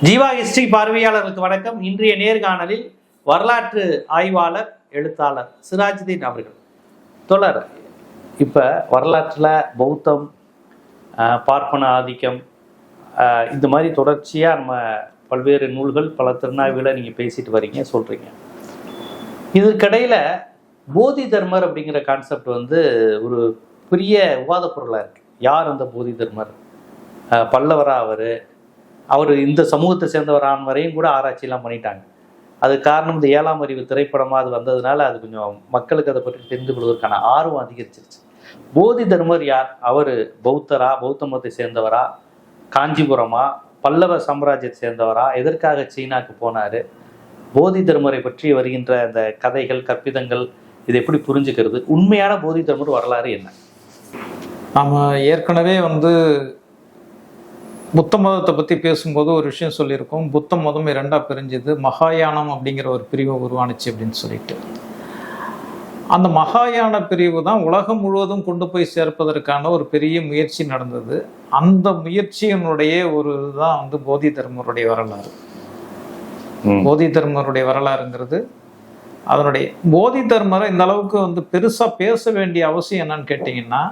Jeeva history பார்வையாளர்களுக்கு வணக்கம். இன்றைய நேர்காணலில் வரலாற்று ஆய்வாளர் எழுத்தாளர் சிராஜுதீன் அவர்கள். தொடர் இப்போ வரலாற்றில் பௌத்தம், பார்ப்பன ஆதிக்கம், இந்த மாதிரி தொடர்ச்சியாக நம்ம பல்வேறு நூல்கள், பல திருநாவுகளை நீங்கள் பேசிட்டு வரீங்க, சொல்கிறீங்க. இதுக்கடையில் போதி தர்மர் அப்படிங்கிற கான்செப்ட் ஒரு பெரிய விவாத பொருளாக இருக்குது. யார் அந்த போதி தர்மர்? பல்லவரா அவர் இந்த சமூகத்தை சேர்ந்தவரான வரையும் கூட ஆராய்ச்சியெல்லாம் பண்ணிட்டாங்க. அது காரணம் இந்த 7ஆம் அறிவு திரைப்படமாக அது வந்ததுனால அது கொஞ்சம் மக்களுக்கு அதை பற்றி தெரிந்து கொள்வதற்கான ஆர்வம் அதிகரிச்சிருச்சு. போதி தர்மர் யார்? அவர் பௌத்தரா, பௌத்த மதத்தை சேர்ந்தவரா, காஞ்சிபுரமா, பல்லவ சாம்ராஜ்யத்தை சேர்ந்தவரா, எதற்காக சீனாக்கு போனார்? போதி தர்மரை பற்றி வருகின்ற அந்த கதைகள், கற்பிதங்கள், இதை எப்படி புரிஞ்சுக்கிறது? உண்மையான போதி தர்மர் வரலாறு என்ன? நாம் ஏற்கனவே புத்த மதத்தை பற்றி பேசும்போது ஒரு விஷயம் சொல்லியிருக்கோம். புத்த மதம் 2ஆக பிரிஞ்சது. மகாயானம் அப்படிங்கிற ஒரு பிரிவு உருவானுச்சு அப்படின்னு சொல்லிட்டு, அந்த மகாயான பிரிவு தான் உலகம் முழுவதும் கொண்டு போய் சேர்ப்பதற்கான ஒரு பெரிய முயற்சி நடந்தது. அந்த முயற்சியினுடைய ஒரு தான் போதி தர்மருடைய வரலாறு. போதி தர்மருடைய வரலாறுங்கிறது அதனுடைய போதி தர்மரை இந்த அளவுக்கு பெருசாக பேச வேண்டிய அவசியம் என்னன்னு கேட்டிங்கன்னா,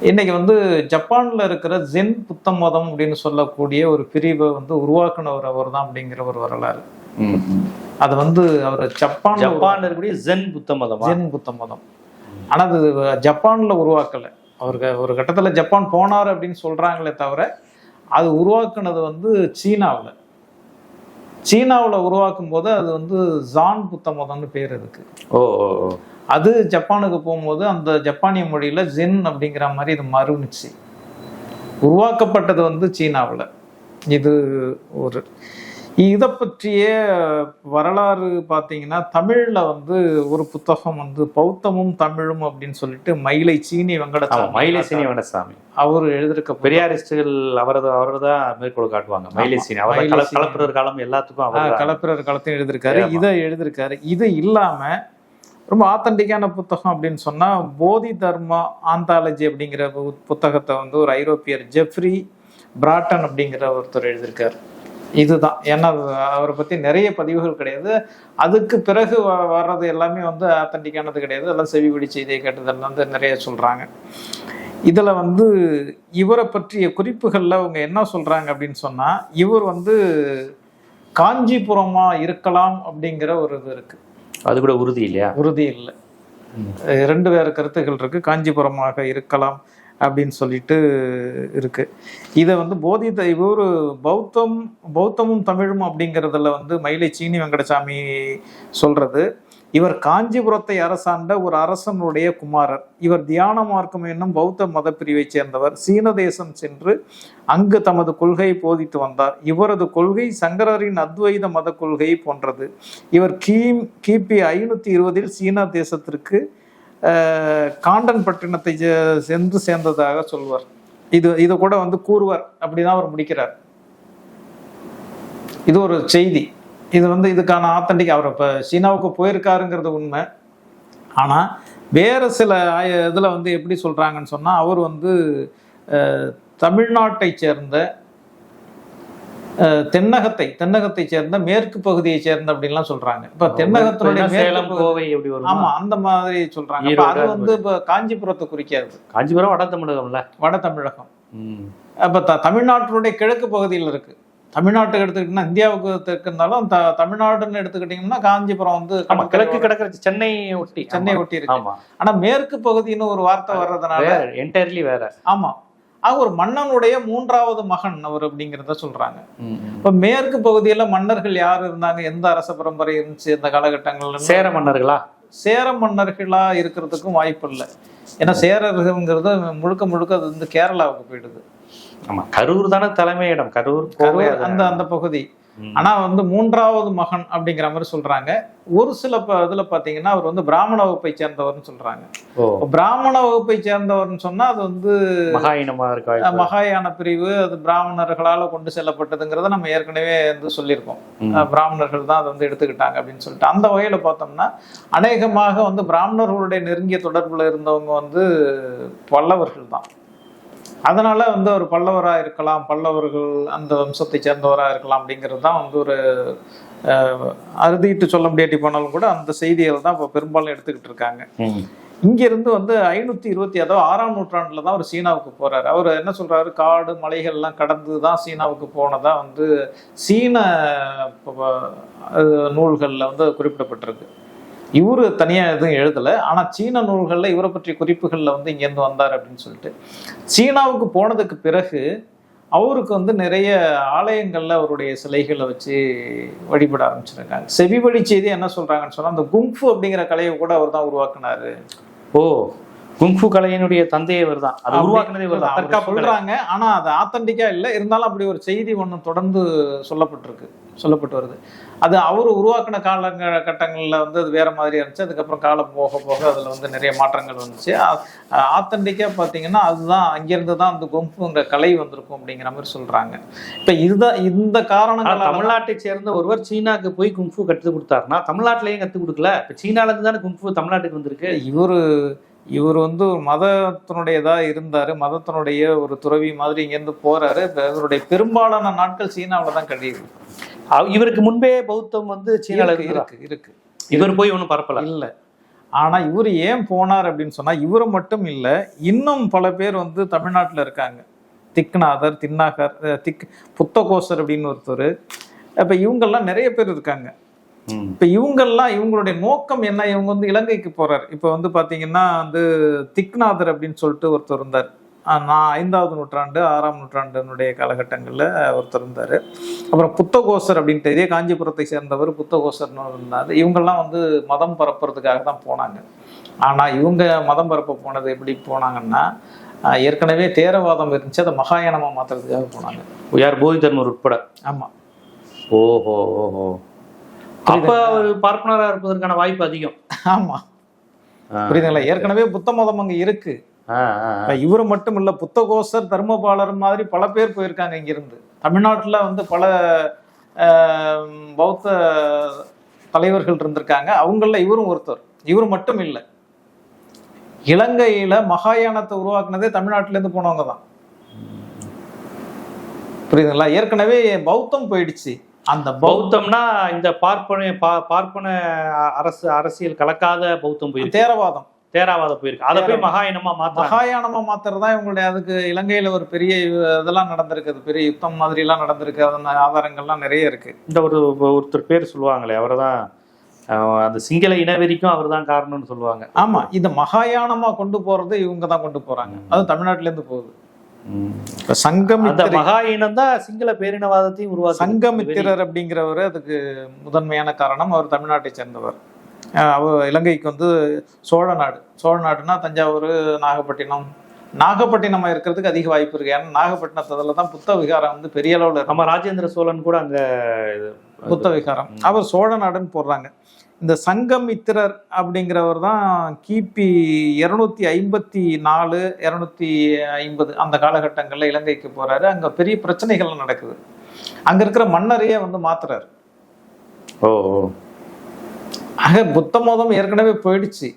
இன்னைக்கு ஜப்பான்ல இருக்கிற ஜென் புத்த மதம் அப்படின்னு சொல்லக்கூடிய ஒரு பிரிவை உருவாக்குனவர் அவர் தான் அப்படிங்கிற ஒரு வரலாறு. அது அவர் ஜப்பான்ல இருக்கக்கூடிய ஜென் புத்த மதம். ஆனா அது ஜப்பான்ல உருவாக்கல. அவருக்கு ஒரு கட்டத்துல ஜப்பான் போனார் அப்படின்னு சொல்றாங்களே தவிர, அது உருவாக்குனது சீனாவில் உருவாக்கும் போது அது ஜான் புத்த மதம்னு பேர் இருக்கு. அது ஜப்பானுக்கு போகும்போது அந்த ஜப்பானிய மொழியில ஜென் அப்படிங்கிற மாதிரி இது மறுனுச்சு. உருவாக்கப்பட்டது சீனாவில். இது இதை பற்றிய வரலாறு பார்த்தீங்கன்னா, தமிழில் ஒரு புத்தகம் பௌத்தமும் தமிழும் அப்படின்னு சொல்லிட்டு மயிலை சீனி வெங்கடசாமி அவர் எழுதிருக்க பெரியாரிஸ்டுகள் அவர்தான் மேற்கோள் காட்டுவாங்க. மயிலை சீனி கலப்பிரர் காலம் எல்லாத்துக்கும் கலப்பிரர் காலத்தையும் எழுதியிருக்காரு. இதை எழுதியிருக்காரு. இது இல்லாம ரொம்ப ஆத்தன்டிக்கான புத்தகம் அப்படின்னு சொன்னா போதி தர்மா ஆந்தாலஜி அப்படிங்கிற புத்தகத்தை ஒரு ஐரோப்பியர் ஜெஃப்ரி பிராட்டன் அப்படிங்கிற ஒருத்தர் எழுதியிருக்காரு. இதுதான். ஏன்னா அவரை பற்றி நிறைய பதிவுகள் கிடையாது. அதுக்கு பிறகு வர்றது எல்லாமே ஆத்தன்டிக்கானது கிடையாது. எல்லாம் செவிவழி செய்தியை கேட்டதெல்லாம் நிறைய சொல்கிறாங்க. இதில் இவரை பற்றிய குறிப்புகளில் அவங்க என்ன சொல்கிறாங்க அப்படின்னு சொன்னால், இவர் காஞ்சிபுரமாக இருக்கலாம் அப்படிங்கிற ஒரு இது இருக்குது. அது கூட உறுதி இல்லையா? உறுதி இல்லை. 2 வேறு கருத்துகள் இருக்கு. காஞ்சிபுரமாக இருக்கலாம் அப்படின்னு சொல்லிட்டு இருக்கு. இதை இவர் பௌத்தமும் தமிழும் அப்படிங்கிறதுல மயிலை சீனி வெங்கடசாமி சொல்றது, இவர் காஞ்சிபுரத்தை அரசாண்ட ஒரு அரசனுடைய குமாரர். இவர் தியான மார்க்கம் என்னும் பௌத்த மத பிரிவை சேர்ந்தவர். சீன தேசம் சென்று அங்கு தமது கொள்கையை போதித்து வந்தார். இவரது கொள்கை சங்கரரின் அத்வைத மத கொள்கையை போன்றது. இவர் கிபி 520 சீனா தேசத்திற்கு காண்டன் பட்டினத்தை சென்று சேர்ந்ததாக சொல்வார். இதை கூட கூறுவார். அப்படிதான் அவர் முடிக்கிறார். இது ஒரு செய்தி. இது இதுக்கான ஆத்தன்டிக். அவர் இப்போ சீனாவுக்கு போயிருக்காருங்கிறது உண்மை. ஆனால் வேறு சில இதில் எப்படி சொல்கிறாங்கன்னு சொன்னால், அவர் தமிழ்நாட்டை சேர்ந்த தென்னகத்தை சேர்ந்த மேற்கு பகுதியை சேர்ந்த அப்படின்லாம் சொல்றாங்க. இப்ப தென்னகத்தினுடைய ஆமா அந்த மாதிரி சொல்றாங்க. அது இப்ப காஞ்சிபுரத்தை குறிக்காது. காஞ்சிபுரம் வட தமிழகம்ல, வட தமிழகம். அப்ப தமிழ்நாட்டினுடைய கிழக்கு பகுதியில் இருக்கு. தமிழ்நாட்டுக்கு எடுத்துக்கிட்டீங்கன்னா, இந்தியாவுக்கு இருந்தாலும் தமிழ்நாடுன்னு எடுத்துக்கிட்டீங்கன்னா காஞ்சிபுரம் கிழக்கு கிடக்கிற சென்னை ஒட்டி இருக்கு. ஆனா மேற்கு பகுதின்னு ஒரு வார்த்தை வர்றதுனால என்டையர்லி வேற. ஆமா, ஒரு மன்னனுடைய 3வது மகன் அவர் அப்படிங்கிறத சொல்றாங்க. இப்ப மேற்கு பகுதியில மன்னர்கள் யார் இருந்தாங்க? எந்த அரச பரம்பரை இருந்துச்சு இந்த காலகட்டங்கள்ல? சேர மன்னர்களா இருக்கிறதுக்கும் வாய்ப்பு இல்லை. ஏன்னா சேரர்கள்ங்கிறது முழுக்க அது கேரளாவுக்கு போயிடுது. ஆமா, கரூர் தானே தலைமையிடம். கரூர் அந்த பகுதி. ஆனா 3வது மகன் அப்படிங்கிற மாதிரி சொல்றாங்க. ஒரு சில இதுல பாத்தீங்கன்னா அவர் பிராமண வகுப்பை சேர்ந்தவர்னு சொல்றாங்க. பிராமண வகுப்பை சேர்ந்தவர்னு சொன்னா அது மகாயான பிரிவு, அது பிராமணர்களால கொண்டு செல்லப்பட்டதுங்கிறத நம்ம ஏற்கனவே சொல்லியிருக்கோம். பிராமணர்கள் தான் அதை எடுத்துக்கிட்டாங்க அப்படின்னு சொல்லிட்டு. அந்த வகையில பார்த்தோம்னா அநேகமாக பிராமணர்களுடைய நெருங்கிய தொடர்புல இருந்தவங்க பல்லவர்கள் தான். அதனால வந்து அவர் பல்லவராக இருக்கலாம், பல்லவர்கள் அந்த வம்சத்தை சேர்ந்தவராக இருக்கலாம் அப்படிங்கிறது தான் வந்து ஒரு அறுதிட்டு சொல்ல முடியாட்டி போனாலும் கூட அந்த செய்திகள் தான் இப்போ பெரும்பாலும் எடுத்துக்கிட்டு இருக்காங்க. இங்கிருந்து வந்து 526 அதாவது 6ஆம் நூற்றாண்டுல தான் அவர் சீனாவுக்கு போறாரு. அவர் என்ன சொல்றாரு, காடு மலைகள்லாம் கடந்து தான் சீனாவுக்கு போனதா வந்து சீன நூல்களில் வந்து குறிப்பிடப்பட்டிருக்கு. இவரு தனியா எதுவும் எழுதல, ஆனா சீன நூல்கள்ல இவரை பற்றிய குறிப்புகள்ல வந்து இங்கேருந்து வந்தார் அப்படின்னு சொல்லிட்டு. சீனாவுக்கு போனதுக்கு பிறகு அவருக்கு வந்து நிறைய ஆலயங்கள்ல அவருடைய சிலைகளை வச்சு வழிபட ஆரம்பிச்சிருக்காங்க. செவி வழி செய்தி என்ன சொல்றாங்கன்னு சொன்னா, அந்த குங்ஃபு அப்படிங்கிற கலையை கூட அவர் தான் உருவாக்குனாரு. ஓ, குங்ஃபு கலையினுடைய தந்தையவர் தான், அது உருவாக்குனதே இவர் தான் தற்காப்பு சொல்றாங்க. ஆனா அது ஆத்தன்டிக்கா இல்லை, இருந்தாலும் அப்படி ஒரு செய்தி ஒண்ணு தொடர்ந்து சொல்லப்பட்டு வருது. அது அவர் உருவாக்கின காலகட்டங்களில் வந்து அது வேற மாதிரி இருந்துச்சு. அதுக்கப்புறம் காலம் போக போக அதுல வந்து நிறைய மாற்றங்கள் வந்துச்சு. ஆத்தன்டிக்கா பார்த்தீங்கன்னா அதுதான் அங்கிருந்து தான் அந்த குங்ஃபுங்கிற கலை வந்திருக்கும் அப்படிங்கிற மாதிரி சொல்றாங்க. இப்ப இதுதான் இந்த காரணங்கள். தமிழ்நாட்டை சேர்ந்த ஒருவர் சீனாக்கு போய் குங்ஃபு கற்றுக் கொடுத்தாருன்னா தமிழ்நாட்டிலையும் கற்றுக் கொடுக்கல. இப்ப சீனால இருந்து தானே குங்ஃபு தமிழ்நாட்டுக்கு வந்திருக்கு. இவர் வந்து ஒரு மதத்தினுடையதா இருந்தாரு, மதத்தினுடைய ஒரு துறவி மாதிரி இங்கேருந்து போறாரு. இவருடைய பெரும்பாலான நாட்கள் சீனாவில தான் கழியுது. இவருக்கு முன்பே பௌத்தம் வந்து சீனால இருக்கு. இவர் போய் ஒன்றும் பரப்பல இல்லை. ஆனா இவர் ஏன் போனார் அப்படின்னு சொன்னா, இவரு மட்டும் இல்லை, இன்னும் பல பேர் வந்து தமிழ்நாட்டில் இருக்காங்க. திக்நாதர், தின்னாகர், புத்தகோசர் அப்படின்னு ஒருத்தர். இப்ப இவங்கெல்லாம் நிறைய பேர் இருக்காங்க. இப்ப இவங்களுடைய நோக்கம் என்ன, இவங்க வந்து இலங்கைக்கு போறாரு. இப்ப வந்து பாத்தீங்கன்னா வந்து திக்நாதர் அப்படின்னு சொல்லிட்டு ஒருத்தர் இருந்தார். 5ஆம் நூற்றாண்டு 6ஆம் நூற்றாண்டினுடைய காலகட்டங்களில் ஒருத்தர் இருந்தார். அப்புறம் புத்தகோசர் அப்படின்ட்டு இதே காஞ்சிபுரத்தை சேர்ந்தவர் புத்தகோசர்னு இருந்தார். இவங்கெல்லாம் வந்து மதம் பரப்புறதுக்காக தான் போனாங்க. ஆனால் இவங்க மதம் பரப்ப போனது எப்படி போனாங்கன்னா, ஏற்கனவே தேரவாதம் இருந்துச்சு, அதை மகாயானமாக மாற்றுறதுக்காக போனாங்க. யார், போதி தர்மர் உட்பட? ஆமாம். ஓஹோ ஓஹோ. அப்ப அவர் பார்ப்பனராக இருப்பதற்கான வாய்ப்பு அதிகம். ஆமா, புரியுதுங்களா? ஏற்கனவே புத்த மதம் அங்க இருக்கு. இவரு மட்டும் இல்ல, புத்தகோசர், தர்மபாலர் மாதிரி பல பேர் போயிருக்காங்க இங்கிருந்து. தமிழ்நாட்டுல வந்து பல பௌத்த தலைவர்கள் இருந்திருக்காங்க. அவங்கள இவரும் ஒருத்தர். இவரு மட்டும் இல்லை, இலங்கையில மகாயானத்தை உருவாக்குனதே தமிழ்நாட்டுல இருந்து போனவங்க தான். புரியுதுங்களா? ஏற்கனவே பௌத்தம் போயிடுச்சு. அந்த பௌத்தம்னா இந்த பார்ப்பன அரசியல் கலக்காத பௌத்தம் போயிருக்கு. தேரவாதம் போயிருக்கு. அதை போய் மகாயானமா மாத்துறதா இவங்களுடைய. அதுக்கு இலங்கையில ஒரு பெரிய இதெல்லாம் நடந்திருக்கு, பெரிய யுத்தம் மாதிரி எல்லாம் நடந்திருக்கு. அதன் ஆதாரங்கள்லாம் நிறைய இருக்கு. இந்த ஒருத்தர் பேர் சொல்லுவாங்களே, அவர்தான் அந்த சிங்கள இனவெறிக்கும் அவர் தான் காரணம்னு சொல்லுவாங்க. ஆமா, இந்த மகாயானமா கொண்டு போறது இவங்க தான் கொண்டு போறாங்க. அது தமிழ்நாட்டுல இருந்து போகுது. மகாயினம் தான் சிங்கள பேரினவாதத்தையும் உருவாக்கு. சங்கமித்திரர் அப்படிங்கிறவர் அதுக்கு முதன்மையான காரணம். அவர் தமிழ்நாட்டை சேர்ந்தவர். அவர் இலங்கைக்கு வந்து சோழ நாடுனா தஞ்சாவூர், நாகப்பட்டினம் இருக்கிறதுக்கு அதிக வாய்ப்பு இருக்கு. ஏன்னா நாகப்பட்டினத்துல தான் புத்த விகாரம் வந்து பெரிய அளவுல. நம்ம ராஜேந்திர சோழன் கூட அங்க புத்த விகாரம். அவர் சோழ நாடுன்னு போடுறாங்க. இந்த சங்கமித்திரர் அப்படிங்கிறவர் தான் கிபி 254 250 அந்த காலகட்டங்களில் இலங்கைக்கு போறாரு. அங்க பெரிய பிரச்சனைகள் நடக்குது. அங்க இருக்கிற மன்னரையே வந்து மாத்துறாரு. ஆக புத்த மதம் ஏற்கனவே போயிடுச்சு.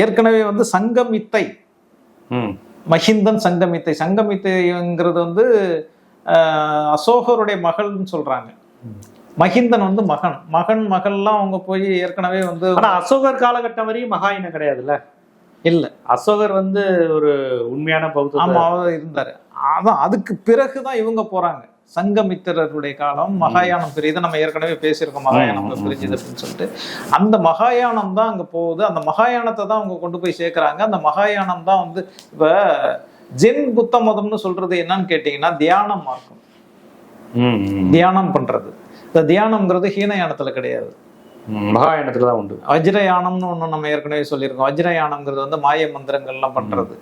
ஏற்கனவே வந்து சங்கமித்தை, மஹிந்தன் சங்கமித்தைங்கிறது வந்து அசோகருடைய மகள்னு சொல்றாங்க. மஹிந்தன் வந்து மகள்லாம் அவங்க போய் ஏற்கனவே வந்து. ஆனா அசோகர் காலகட்டம் வரையும் மகாயினம் கிடையாதுல்ல? இல்ல, அசோகர் வந்து ஒரு உண்மையான பௌத்த. ஆமா, அவர் இருந்தாரு. அதான் அதுக்கு பிறகுதான் இவங்க போறாங்க. சங்கமித்திரருடைய காலம், மகாயானம் பிரியுது. நம்ம ஏற்கனவே பேசியிருக்கோம், மகாயானம் பிரிஞ்சுது அப்படின்னு சொல்லிட்டு. அந்த மகாயானம் தான் அங்க போகுது. அந்த மகாயானத்தை தான் அவங்க கொண்டு போய் சேர்க்கிறாங்க. அந்த மகாயானம் தான் வந்து இப்ப ஜென் புத்த மதம்னு சொல்றது என்னன்னு கேட்டீங்கன்னா, தியானம் மார்க்கம், தியானம் பண்றது. இந்த தியானம்ங்கிறது ஹீனயானத்துல கிடையாது, மகாயானத்துல தான் உண்டு. வஜ்ரயானம்னு ஒண்ணு நம்ம ஏற்கனவே சொல்லியிருக்கோம். வஜ்ரயானம்ங்கிறது வந்து மாய மந்திரங்கள்லாம் பண்றது.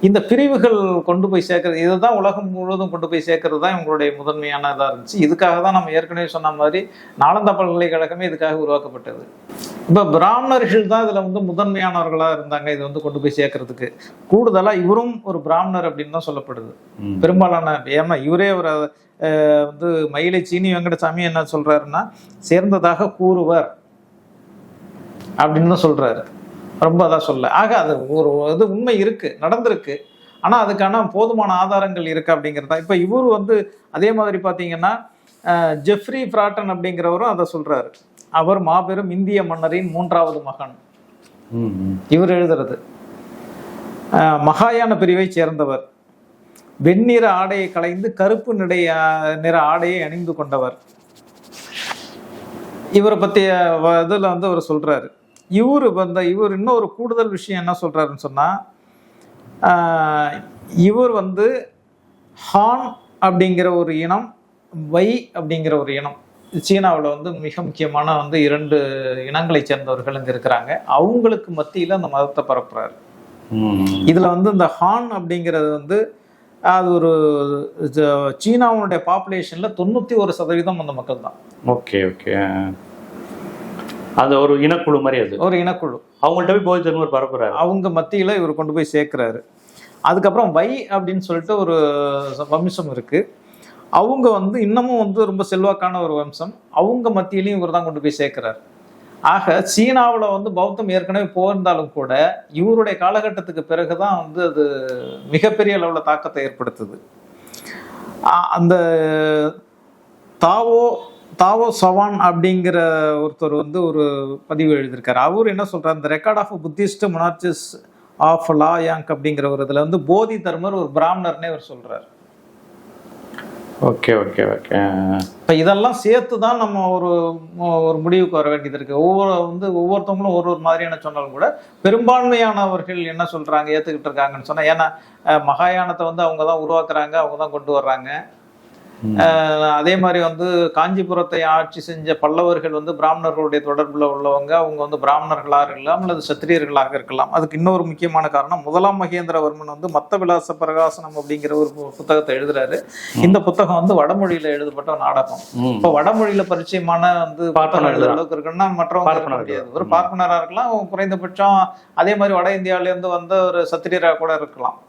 இந்த பிரிவுகள் கொண்டு போய் சேர்க்கறது, இதுதான் உலகம் முழுவதும் கொண்டு போய் சேர்க்கறது தான் இவங்களுடைய முதன்மையான இதா இருந்துச்சு. இதுக்காக தான் நம்ம ஏற்கனவே சொன்ன மாதிரி நாலந்தா பல்கலைக்கழகமே இதுக்காக உருவாக்கப்பட்டது. இப்ப பிராமணர்கள் தான் இதுல வந்து முதன்மையானவர்களா இருந்தாங்க இது வந்து கொண்டு போய் சேர்க்கறதுக்கு. கூடுதலா இவரும் ஒரு பிராமணர் அப்படின்னு தான் சொல்லப்படுது பெரும்பாலான. ஏன்னா இவரே ஒரு வந்து மயிலை சீனி வெங்கடசாமி என்ன சொல்றாருன்னா, சேர்ந்ததாக கூறுவர் அப்படின்னு தான் சொல்றாரு. ரொம்ப அதான் சொல்ல. ஆக அது ஒரு இது உண்மை இருக்கு, நடந்திருக்கு. ஆனா அதுக்கான போதுமான ஆதாரங்கள் இருக்கு அப்படிங்கிறதா. இப்ப இவர் வந்து அதே மாதிரி பாத்தீங்கன்னா ஜெஃப்ரி பிராட்டன் அப்படிங்கிறவரும் அதை சொல்றாரு. அவர் மாபெரும் இந்திய மன்னரின் 3வது மகன். இவர் எழுதுறது மகாயான பிரிவை சேர்ந்தவர், வெண்ணிற ஆடையை களைந்து கருப்பு நிற ஆடையை அணிந்து கொண்டவர். இவரை பற்றிய இதில் வந்து அவர் சொல்றாரு. இவர் இன்னும் ஒரு கூடுதல் விஷயம் என்ன சொல்றாருன்னு சொன்னா, இவர் வந்து ஹான் அப்படிங்கிற ஒரு இனம், வை அப்படிங்கிற ஒரு இனம், சீனாவில் வந்து மிக முக்கியமான வந்து 2 இனங்களை சேர்ந்தவர்கள் இங்கே இருக்கிறாங்க. அவங்களுக்கு மத்தியில் அந்த மதத்தை பரப்புறாரு. இதுல வந்து இந்த ஹான் அப்படிங்கிறது வந்து அது ஒரு சீனாவுடைய பாப்புலேஷன்ல 91% அந்த மக்கள் தான். Okay okay. அது ஒரு இனக்குழு மாதிரி, அது ஒரு இனக்குழு. அவங்கள்ட்ட போய் போதி தர்மர் பரப்புறாரு, அவங்க மத்தியில இவர் கொண்டு போய் சேர்க்கிறாரு. அதுக்கப்புறம் வை அப்படின்னு சொல்லிட்டு ஒரு வம்சம் இருக்கு. அவங்க வந்து இன்னமும் வந்து ரொம்ப செல்வாக்கான ஒரு வம்சம். அவங்க மத்தியிலையும் இவர் தான் கொண்டு போய் சேர்க்கிறார். ஆக சீனாவில் வந்து பௌத்தம் ஏற்கனவே போயிருந்தாலும் கூட இவருடைய காலகட்டத்துக்கு பிறகுதான் வந்து அது மிகப்பெரிய அளவில் தாக்கத்தை ஏற்படுத்துது. அந்த தாவோ சவான் அப்படிங்கிற ஒருத்தர் வந்து ஒரு பதிவு எழுதியிருக்காரு. அவர் என்ன சொல்றாரு, இந்த record of Buddhist monarchies of Luoyang அப்படிங்கிற ஒரு இதுல வந்து போதி தர்மர் ஒரு பிராமணர்னே அவர் சொல்றாரு. Okay okay okay. இப்போ இதெல்லாம் சேர்த்து தான் நம்ம ஒரு முடிவுக்கு வர வேண்டியது இருக்கு. ஒவ்வொருத்தவங்களும் ஒரு மாதிரியான சொன்னாலும் கூட பெரும்பான்மையானவர்கள் என்ன சொல்றாங்க, ஏத்துக்கிட்டு இருக்காங்கன்னு சொன்னா, ஏன்னா மகாயானத்தை வந்து அவங்க தான் உருவாக்குறாங்க, அவங்க தான் கொண்டு வர்றாங்க. அதே மாதிரி வந்து காஞ்சிபுரத்தை ஆட்சி செஞ்ச பல்லவர்கள் வந்து பிராமணர்களுடைய தொடர்புல உள்ளவங்க. அவங்க வந்து பிராமணர்களாக இருக்கலாம் அல்லது சத்திரியர்களாக இருக்கலாம். அதுக்கு இன்னொரு முக்கியமான காரணம், 1ஆம் மகேந்திரவர்மன் வந்து மத்த விலாச பிரகாசனம் அப்படிங்கிற ஒரு புத்தகத்தை எழுதுறாரு. இந்த புத்தகம் வந்து வடமொழியில எழுதப்பட்ட நாடகம். இப்போ வடமொழியில பரிச்சயமான வந்து எழுதுற அளவுக்கு இருக்குன்னா மற்றவங்க இருக்க முடியாது. ஒரு பார்ப்பனரா இருக்கலாம், குறைந்தபட்சம் அதே மாதிரி வட இந்தியாவில இருந்து வந்த ஒரு சத்திரியராக கூட இருக்கலாம்.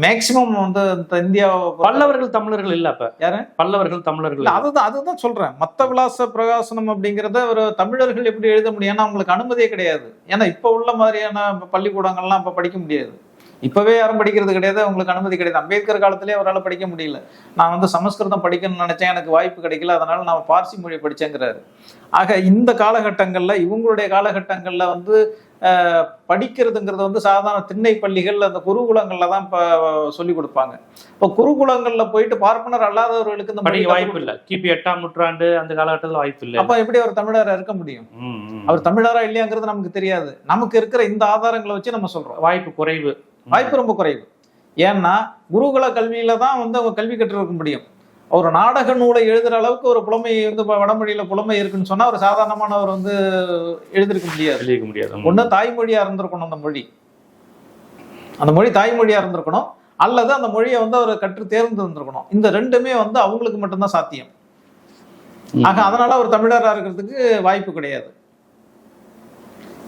மேக்சிமம் வந்து இந்தியா பல்லவர்கள் தமிழர்கள் இல்ல. அப்ப யாரு பல்லவர்கள் தமிழர்கள்? அதுதான் சொல்றேன். மத்த விலாச பிரகாசனம் அப்படிங்கறத ஒரு தமிழர்கள் எப்படி எழுத முடியும்? ஏன்னா அவங்களுக்கு அனுமதியே கிடையாது. ஏன்னா இப்ப உள்ள மாதிரியான பள்ளிக்கூடங்கள்லாம் இப்ப படிக்க முடியாது. இப்பவே யாரும் படிக்கிறது கிடையாது, அவங்களுக்கு அனுமதி கிடையாது. அம்பேத்கர் காலத்திலேயே அவரால் படிக்க முடியல. நான் வந்து சமஸ்கிருதம் படிக்கணும்னு நினைச்சேன், எனக்கு வாய்ப்பு கிடைக்கல, அதனால நான் பார்சி மொழி படிச்சேங்கிறாரு. ஆக இந்த காலகட்டங்கள்ல, இவங்களுடைய காலகட்டங்கள்ல வந்து படிக்கிறதுங்கிறது வந்து சாதாரண திண்ணை பள்ளிகள், அந்த குருகுலங்கள்ல தான் இப்ப சொல்லிக் கொடுப்பாங்க. இப்போ குருகுலங்கள்ல போயிட்டு பார்ப்பனர் அல்லாதவர்களுக்கு இந்த படிக்க வாய்ப்பு இல்லை. கிபி 8ஆம் நூற்றாண்டு அந்த காலகட்டத்தில் வாய்ப்பு இல்லை. அப்ப எப்படி அவர் தமிழரா இருக்க முடியும்? அவர் தமிழரா இல்லையாங்கிறது நமக்கு தெரியாது. நமக்கு இருக்கிற இந்த ஆதாரங்களை வச்சு நம்ம சொல்றோம் வாய்ப்பு குறைவு, வாய்ப்பு ரொம்ப குறைவு. ஏன்னா குருகுல கல்வியில தான் வந்து அவங்க கல்வி கற்றிருக்க முடியும். ஒரு நாடக நூலை எழுதுற அளவுக்கு ஒரு புலமை வந்து வடமொழியில புலமை இருக்குன்னு சொன்னா ஒரு சாதாரணமானவர் வந்து எழுதிருக்க முடியாது. ஒண்ணு தாய்மொழியா இருந்திருக்கணும், அந்த மொழி தாய்மொழியா இருந்திருக்கணும், அல்லது அந்த மொழியை வந்து அவர் கற்று தேர்ந்து இருந்திருக்கணும். இந்த ரெண்டுமே வந்து அவங்களுக்கு மட்டும்தான் சாத்தியம். ஆக அதனால அவர் தமிழரா இருக்கிறதுக்கு வாய்ப்பு கிடையாது.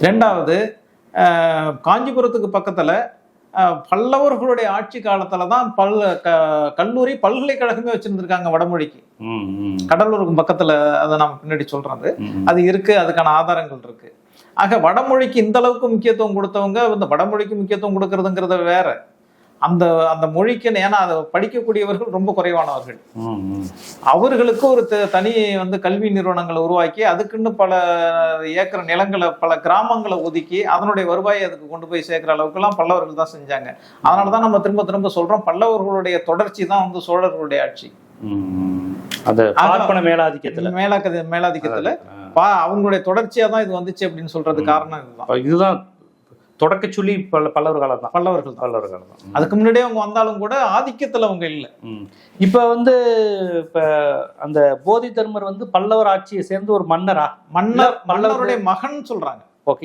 ரெண்டாவது, காஞ்சிபுரத்துக்கு பக்கத்துல பல்லவர்களுடைய ஆட்சி காலத்துலதான் கல்லூரி பல்கலைக்கழகமே வச்சிருந்திருக்காங்க வடமொழிக்கு. கடலூருக்கு பக்கத்துல, அதை நம்ம பின்னாடி சொல்றது, அது இருக்கு, அதுக்கான ஆதாரங்கள் இருக்கு. ஆக வடமொழிக்கு இந்த அளவுக்கு முக்கியத்துவம் கொடுத்தவங்க இந்த வடமொழிக்கு முக்கியத்துவம் கொடுக்கறதுங்கிறத வேற, அந்த மொழிக்கு, ஏன்னா அதை படிக்கக்கூடியவர்கள் ரொம்ப குறைவானவர்கள். அவர்களுக்கு ஒரு தனி வந்து கல்வி நிறுவனங்களை உருவாக்கி அதுக்குன்னு பல ஏக்கர் நிலங்களை, பல கிராமங்களை ஒதுக்கி அதனுடைய வருவாயை அதுக்கு கொண்டு போய் சேர்க்கிற அளவுக்கு எல்லாம் பல்லவர்கள் தான் செஞ்சாங்க. அதனாலதான் நம்ம திரும்ப திரும்ப சொல்றோம், பல்லவர்களுடைய தொடர்ச்சி தான் வந்து சோழர்களுடைய ஆட்சி. மேலாதிக்கத்துல அவங்களுடைய தொடர்ச்சியா தான் இது வந்துச்சு அப்படின்னு சொல்றது காரணம் இதுதான். தொடக்க சொல்லி பல்லவர் காலம் தான். பல்லவர்கள் தான். அதுக்கு முன்னாடியே அவங்க வந்தாலும் கூட ஆதிக்கத்துல அவங்க இல்லை. இப்ப வந்து இப்ப அந்த போதி தர்மர் வந்து பல்லவர் ஆட்சியை சேர்ந்து ஒரு மன்னருடைய மகன் சொல்றாங்க. ஓகே,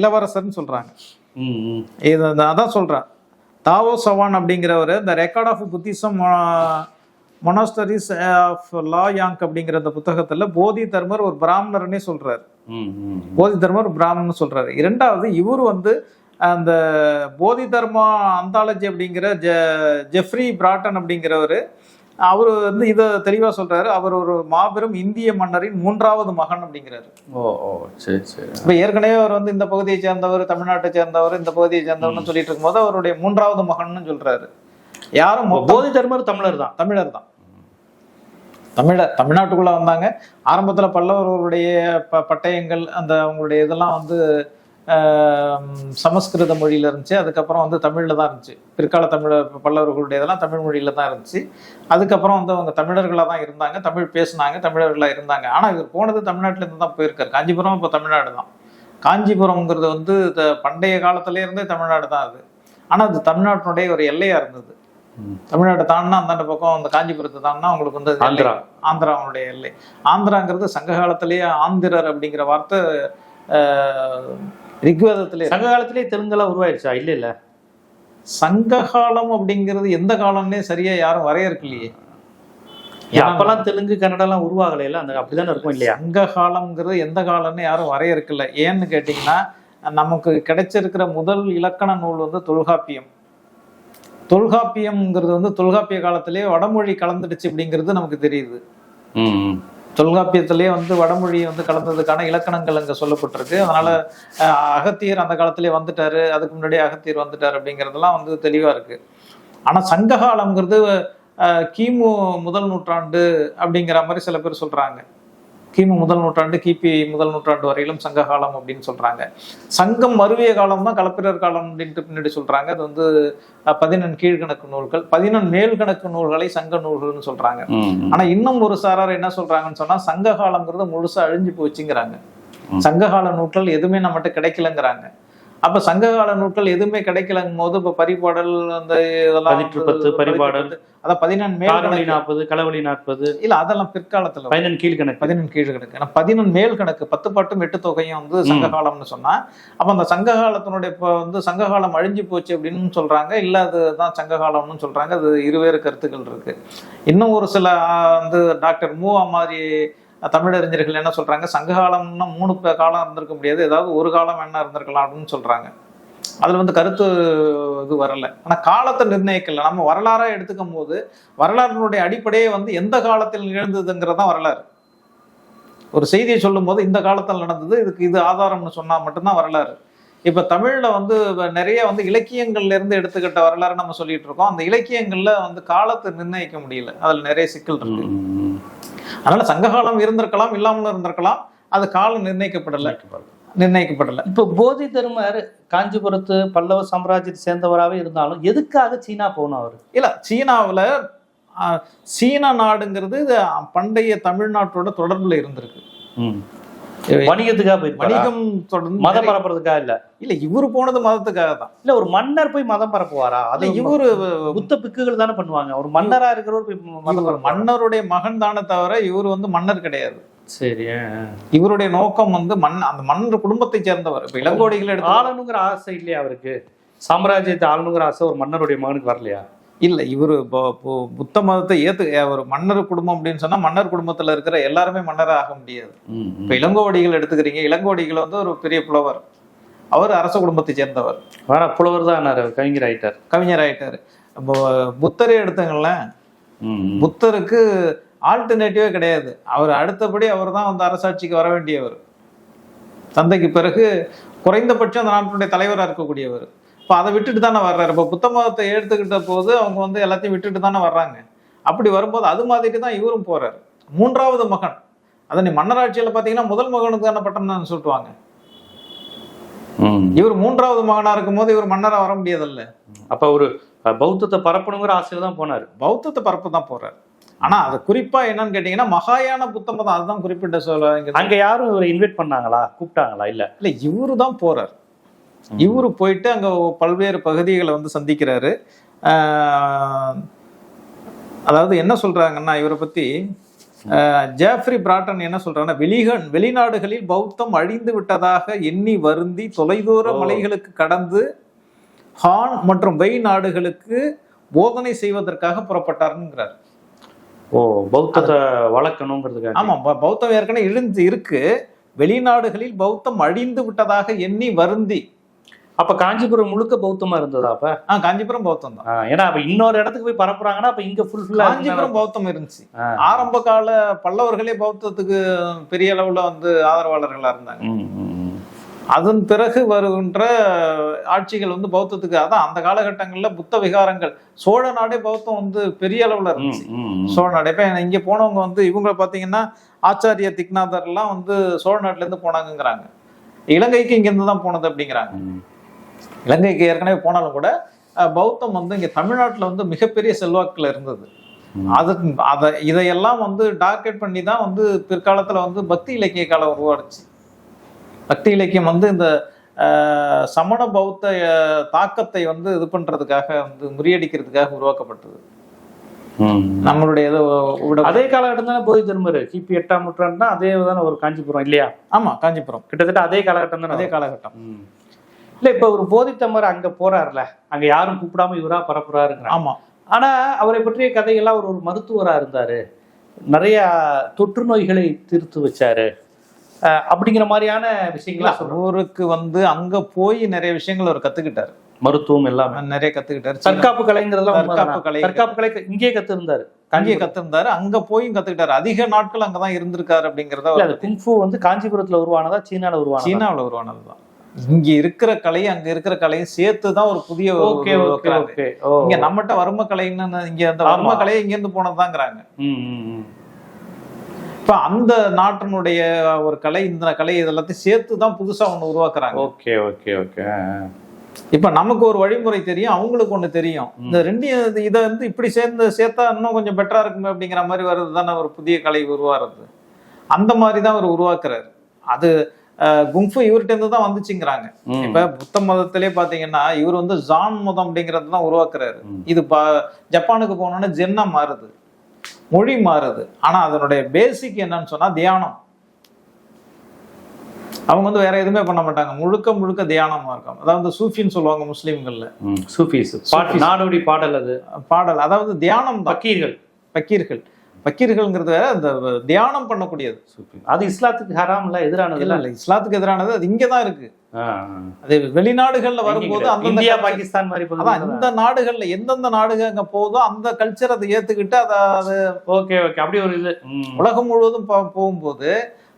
இளவரசர்னு சொல்றாங்க. அதான் சொல்றேன். தாவோ சவான் அப்படிங்கிறவர் இந்த record of Buddhism monasteries of Luoyang அப்படிங்கிற அந்த புத்தகத்துல போதி தர்மர் ஒரு பிராமணர்னே சொல்றாரு. போதி தர்மர் பிராமணன் சொல்றாரு. இரண்டாவது, இவர் வந்து அந்த போதி தர்மா அந்தாலஜி அப்படிங்கிற ஜெஃப்ரி பிராட்டன் அப்படிங்கிறவர் அவரு வந்து இதை தெளிவா சொல்றாரு. அவர் ஒரு மாபெரும் இந்திய மன்னரின் 3வது மகன் அப்படிங்கிறாரு. ஓ சரி சரி. இப்ப ஏற்கனவே அவர் வந்து இந்த பகுதியை சேர்ந்தவர், தமிழ்நாட்டை சேர்ந்தவர், இந்த பகுதியை சேர்ந்தவர்னு சொல்லிட்டு இருக்கும்போது அவருடைய 3வது மகன் சொல்றாரு. யாரும் போதி தர்மர் தமிழர் தான். தமிழ்நாட்டுக்குள்ள வந்தாங்க. ஆரம்பத்துல பல்லவர்களுடைய பட்டயங்கள் அந்த அவங்களுடைய இதெல்லாம் வந்து சமஸ்கிருத மொழியில இருந்துச்சு. அதுக்கப்புறம் வந்து தமிழ்ல தான் இருந்துச்சு. பிற்கால பல்லவர்களுடைய இதெல்லாம் தமிழ் மொழியில தான் இருந்துச்சு. அதுக்கப்புறம் வந்து அவங்க தமிழர்களாக தான் இருந்தாங்க, தமிழ் பேசினாங்க, தமிழர்களா இருந்தாங்க. ஆனா இவர் போனது தமிழ்நாட்டுல இருந்து தான் போயிருக்காரு. காஞ்சிபுரம் இப்போ தமிழ்நாடு தான். காஞ்சிபுரம்ங்கிறது வந்து பண்டைய காலத்துல இருந்தே தமிழ்நாடு தான் அது. ஆனா அது தமிழ்நாட்டினுடைய ஒரு எல்லையா இருந்தது. தமிழ்நாட்டை தாண்டினா அந்த பக்கம் அந்த காஞ்சிபுரத்தை தாண்டினா அவங்களுக்கு வந்து ஆந்திரா அவங்களுடைய எல்லை. ஆந்திராங்கிறது சங்க காலத்திலேயே ஆந்திரர் அப்படிங்கிற வார்த்தை ரிக்வேதத்திலே சங்க காலத்திலே தெலுங்கெல்லாம் உருவாயிடுச்சா? இல்ல சங்க காலம் அப்படிங்கிறது எந்த காலம்னே சரியா யாரும் வரையறுக்கலையே. அப்பெல்லாம் தெலுங்கு கன்னடெல்லாம் உருவாகல, அந்த அப்படிதானே இருக்கும் இல்லையா? சங்க காலம்ங்கிறது எந்த காலம்னு யாரும் வரையறுக்கல. ஏன்னு கேட்டீங்கன்னா நமக்கு கிடைச்சிருக்கிற முதல் இலக்கண நூல் வந்து தொல்காப்பியம். தொல்காப்பியம்ங்கிறது வந்து தொல்காப்பிய காலத்திலேயே வடமொழி கலந்துடுச்சு அப்படிங்கிறது நமக்கு தெரியுது. தொல்காப்பியத்திலேயே வந்து வடமொழி வந்து கலந்ததுக்கான இலக்கணங்கள் அங்கே சொல்லப்பட்டிருக்கு. அதனால அகத்தியர் அந்த காலத்திலே வந்துட்டாரு, அதுக்கு முன்னாடியே அகத்தியர் வந்துட்டாரு அப்படிங்கிறதெல்லாம் வந்து தெளிவா இருக்கு. ஆனா சங்ககாலம்ங்கிறது கிமு முதல் நூற்றாண்டு அப்படிங்கிற மாதிரி சில பேர் சொல்றாங்க. கிமு முதல் நூற்றாண்டு, கிபி முதல் நூற்றாண்டு வரையிலும் சங்ககாலம் அப்படின்னு சொல்றாங்க. சங்கம் மருவிய காலம் தான் களப்பிரர் காலம் அப்படின்ட்டு பின்னாடி சொல்றாங்க. அது வந்து 11 கீழ்கணக்கு நூல்கள், 11 மேல்கணக்கு நூல்களை சங்க நூல்கள்னு சொல்றாங்க. ஆனா இன்னும் ஒரு சாரார் என்ன சொல்றாங்கன்னு சொன்னா சங்க காலம்ங்கிறது முழுசா அழிஞ்சு போச்சுங்கிறாங்க. சங்ககால நூல்கள் எதுவுமே நம்மகிட்ட கிடைக்கலங்கிறாங்க. அப்ப சங்ககால நூல்கள் எதுவுமே கிடைக்கலங்கும் போது இப்ப பரிபாடல் அந்த இதெல்லாம் 10 பரிபாடல், அதான் 14 மேல்கணக்கு 40 களவழி 40 இல்ல அதெல்லாம் பிற்காலத்துல 11 கீழ்கணக்கு 11 கீழ்கணக்கு. ஏன்னா 11 மேல் கணக்கு 10 பாட்டும் 8 தொகையும் வந்து சங்ககாலம்னு சொன்னா அப்ப அந்த சங்ககாலத்தினுடைய இப்ப வந்து சங்ககாலம் அழிஞ்சு போச்சு அப்படின்னு சொல்றாங்க. இல்ல அதுதான் சங்ககாலம்னு சொல்றாங்க. அது இருவேறு கருத்துக்கள் இருக்கு. இன்னும் ஒரு சில வந்து டாக்டர் மூவா மாதிரி தமிழறிஞர்கள் என்ன சொல்றாங்க, சங்ககாலம்னா 3 காலம் இருந்திருக்க முடியாது, ஏதாவது ஒரு காலம் என்ன இருந்திருக்கலாம் அப்படின்னு சொல்றாங்க. அதுல வந்து கருத்து இது வரல. ஆனா காலத்தை நிர்ணயிக்கல. நம்ம வரலாறா எடுத்துக்கும் போது வரலாற்றினுடைய அடிப்படையே வந்து எந்த காலத்தில் நிகழ்ந்ததுங்கிறதான் வரலாறு. ஒரு செய்தியை சொல்லும் போது இந்த காலத்தில் நடந்தது, இதுக்கு இது ஆதாரம்னு சொன்னா மட்டும்தான் வரலாறு. இப்ப தமிழ்ல வந்து நிறைய வந்து இலக்கியங்கள்ல இருந்து எடுத்துக்கிட்ட வரலாறு நம்ம சொல்லிட்டு இருக்கோம். அந்த இலக்கியங்கள்ல வந்து காலத்தை நிர்ணயிக்க முடியல. அதுல நிறைய சிக்கல் இருக்கு. அதனால சங்ககாலம் இருந்திருக்கலாம், இல்லாமல் இருந்திருக்கலாம். அது காலம் நிர்ணயிக்கப்படல. இப்போ போதி தர்மர் காஞ்சிபுரத்து பல்லவ சாம்ராஜ்யத்தை சேர்ந்தவராகவே இருந்தாலும் எதுக்காக சீனா போகணும் அவரு? இல்ல சீனாவுல சீன நாடுங்கிறது பண்டைய தமிழ்நாட்டோட தொடர்புல இருந்திருக்கு. வணிகத்துக்காக போய், வணிகம் தொடர்ந்து மதம் பரப்புறதுக்காக இல்ல இவரு போனது மதத்துக்காக தான். இல்ல ஒரு மன்னர் போய் மதம் பரப்புவாரா? அது இவரு புத்த பிக்குகள் தானே பண்ணுவாங்க. ஒரு மன்னரா இருக்கிறவர் போய் மன்னருடைய மகன் தானே தவிர இவரு வந்து மன்னர் கிடையாது. சரி, இவருடைய நோக்கம் வந்து அந்த மன்னர் குடும்பத்தை சேர்ந்தவர். இப்ப இளங்கோடிகள் எடுத்து ஆளணுங்கிற ஆசை இல்லையா அவருக்கு? சாம்ராஜ்யத்தை ஆளணுங்கிற ஆசை ஒரு மன்னருடைய மகனுக்கு வரலையா? இல்ல இவரு புத்த மதத்தை ஒரு மன்னர் குடும்பம் அப்படின்னு சொன்னா மன்னர் குடும்பத்துல இருக்கிற எல்லாருமே மன்னரா ஆக முடியாது. இப்ப இளங்கோவடிகள் எடுத்துக்கிறீங்க. இளங்கோவடிகள் வந்து ஒரு பெரிய புலவர். அவர் அரச குடும்பத்தை சேர்ந்தவர். புலவர் தான், கவிஞர் ஆயிட்டாரு. புத்தரே எடுத்துங்களேன். புத்தருக்கு ஆல்டர்னேட்டிவே கிடையாது. அவர் அடுத்தபடி அவர் தான் வந்து அரசாட்சிக்கு வர வேண்டியவர். தந்தைக்கு பிறகு குறைந்தபட்சம் அந்த நாட்டினுடைய தலைவராக இருக்கக்கூடியவர். இப்போ அதை விட்டுட்டு தானே வர்றாரு. இப்போ புத்த மதத்தை எடுத்துக்கிட்ட போது அவங்க வந்து எல்லாத்தையும் விட்டுட்டு தானே வர்றாங்க. அப்படி வரும்போது அது மாதிரி தான் இவரும் போறாரு. 3வது மகன். அதை நீ மன்னராட்சியில பாத்தீங்கன்னா முதல் மகனுக்கு தானே பட்டம் சொல்லுவாங்க. இவர் 3வது மகனா இருக்கும் போது இவர் மன்னரா வர முடியாதுல்ல. அப்ப ஒரு பௌத்தத்தை பரப்பணுங்கிற ஆசையில தான் போனாரு. பௌத்தத்தை பரப்பு தான் போறாரு. ஆனா அது குறிப்பா என்னன்னு கேட்டீங்கன்னா மகாயான புத்த மதம் அதுதான் குறிப்பிட்ட சொல்ல. அங்க யாரும் இவரை இன்வைட் பண்ணாங்களா, கூப்பிட்டாங்களா? இல்ல இவரு தான் போறாரு. இவரு போயிட்டு அங்க பல்வேறு பகுதிகளை வந்து சந்திக்கிறாரு. அதாவது என்ன சொல்றாங்கன்னா இவரை பத்தி ஜேஃப்ரி பிராட்டன் என்ன சொல்றாங்கன்னா, வெளிநாடுகளில் பௌத்தம் அழிந்து விட்டதாக எண்ணி வருந்தி தொலைதூர மலைகளுக்கு கடந்து ஹான் மற்றும் வெய் நாடுகளுக்கு போதனை செய்வதற்காக புறப்பட்டாருங்கிறார். பௌத்தத்தை வளர்க்கணுங்கிறதுக்காக. ஆமா, பௌத்தம் ஏற்கனவே இருந்து இருக்கு. வெளிநாடுகளில் பௌத்தம் அழிந்து விட்டதாக எண்ணி வருந்தி, அப்ப காஞ்சிபுரம் முழுக்க பௌத்தமா இருந்ததா அப்ப? காஞ்சிபுரம் பௌத்தம் தான். ஏன்னா அப்ப இன்னொரு இடத்துக்கு போய் பரப்புறாங்கன்னா அப்ப இங்க ஃபுல்ஃபில்லா காஞ்சிபுரம் பௌத்தம் இருந்துச்சு. ஆரம்ப கால பல்லவர்களே பௌத்தத்துக்கு பெரிய அளவுல வந்து ஆதரவாளர்களா இருந்தாங்க. அதன் பிறகு வருகின்ற ஆட்சிகள் வந்து பௌத்தத்துக்கு, அதான் அந்த காலகட்டங்கள்ல புத்த விகாரங்கள், சோழ நாடே பௌத்தம் வந்து பெரிய அளவுல இருந்துச்சு. சோழ நாடே இப்ப இங்க போனவங்க வந்து இவங்க பாத்தீங்கன்னா ஆச்சாரிய திக்நாதர் எல்லாம் வந்து சோழ நாட்டுல இருந்து போனாங்கிறாங்க. இலங்கைக்கு இங்க இருந்து தான் போனது அப்படிங்கிறாங்க. இலங்கைக்கு ஏற்கனவே போனாலும் கூட பௌத்தம் வந்து இங்க தமிழ்நாட்டுல வந்து மிகப்பெரிய செல்வாக்குல இருந்தது. இதையெல்லாம் வந்து டார்கெட் பண்ணி தான் வந்து பிற்காலத்துல வந்து பக்தி இலக்கிய காலம் உருவாடுச்சு. பக்தி இலக்கியம் வந்து இந்த சமண பௌத்த தாக்கத்தை வந்து இது பண்றதுக்காக வந்து முறியடிக்கிறதுக்காக உருவாக்கப்பட்டது. நம்மளுடைய அதே காலகட்டம் தானே போதி தர்மர் கிபி 8ஆம் நூற்றாண்டு தான் அதே தானே ஒரு காஞ்சிபுரம் இல்லையா? ஆமா, காஞ்சிபுரம் கிட்டத்தட்ட அதே காலகட்டம் தானே. அதே காலகட்டம் இல்ல. இப்ப ஒரு போதித்தமர் அங்க போறாருல, அங்க யாரும் கூப்பிடாம இவரா பரப்புறாருங்க. ஆமா. ஆனா அவரை பற்றிய கதைகள்லாம் ஒரு மருத்துவரா இருந்தாரு, நிறைய தொற்று நோய்களை தீர்த்து வச்சாரு அப்படிங்கிற மாதிரியான விஷயங்களா அவருக்கு வந்து அங்க போய் நிறைய விஷயங்கள் அவர் கத்துக்கிட்டாரு. மருத்துவம் எல்லாமே நிறைய கத்துக்கிட்டாரு. தற்காப்பு கலைங்கிறதெல்லாம் தற்காப்பு கலை இங்கே கத்துருந்தாரு, அங்கேயே கத்துருந்தாரு. அங்க போயும் கத்துக்கிட்டாரு. அதிக நாட்கள் அங்கதான் இருந்திருக்காரு அப்படிங்கறத. அது குங்ஃபூ வந்து காஞ்சிபுரத்துல உருவானதா சீனால உருவானதா? சீனாவில் உருவானதுதான். இங்க இருக்கிற கலையும் அங்க இருக்கிற கலையும் சேர்த்துதான் ஒரு புதிய இங்க நம்மகிட்ட வர்ம கலைன்னு இங்க அந்த வர்ம கலையை இங்க இருந்து போனதுதாங்கிறாங்க. இப்ப அந்த நாட்டினுடைய ஒரு கலை, இந்த கலை இதெல்லாத்தையும் சேர்த்துதான் புதுசா ஒண்ணு உருவாக்குறாங்க. Okay okay okay. இப்ப நமக்கு ஒரு வழிமுறை தெரியும், அவங்களுக்கு ஒண்ணு தெரியும். இந்த ரெண்டையும் இதை வந்து இப்படி சேர்த்தா இன்னும் கொஞ்சம் பெட்டரா இருக்குமே அப்படிங்கிற மாதிரி வர்றது தானே ஒரு புதிய கலை உருவாறது. அந்த மாதிரிதான் அவர் உருவாக்குறாரு. அது குங்ஃபு இவர்கிட்ட இருந்து தான் வந்துச்சுங்கிறாங்க. இப்ப புத்த மதத்திலே பாத்தீங்கன்னா இவர் வந்து ஜான் மதம் அப்படிங்கறது தான் உருவாக்குறாரு. இது ஜப்பானுக்கு போனோம்னா ஜென்னா மாறுது, மொழி மாறுது. ஆனா அதனுடைய பேசிக் என்னன்னு சொன்னா தியானம். அவங்க வந்து வேற எதுவுமே பண்ண மாட்டாங்க, முழுக்க முழுக்க தியானமா இருக்கும். அதாவது சூஃபின்னு சொல்லுவாங்க முஸ்லீம்கள்ல. சூஃபீஸ் நாடோடி பாடல், அது பாடல், அதாவது தியானம். பக்கீர்கள் பக்கீர்கள்ங்கிறது வேற, அந்த தியானம் பண்ணக்கூடியது. அது இஸ்லாத்துக்கு ஹராம்ல எதிரானது இல்ல. இஸ்லாத்துக்கு எதிரானது. அது இங்கதான் இருக்கு. அது வெளிநாடுகள்ல வரும்போது அந்த இந்தியா பாகிஸ்தான் மாதிரி இந்த நாடுகள்ல எந்தெந்த நாடுகள் அங்க போதோ அந்த கல்ச்சர் அதை ஏத்துக்கிட்டு அது ஓகே ஓகே அப்படி ஒரு இது உலகம் முழுவதும் போகும்போது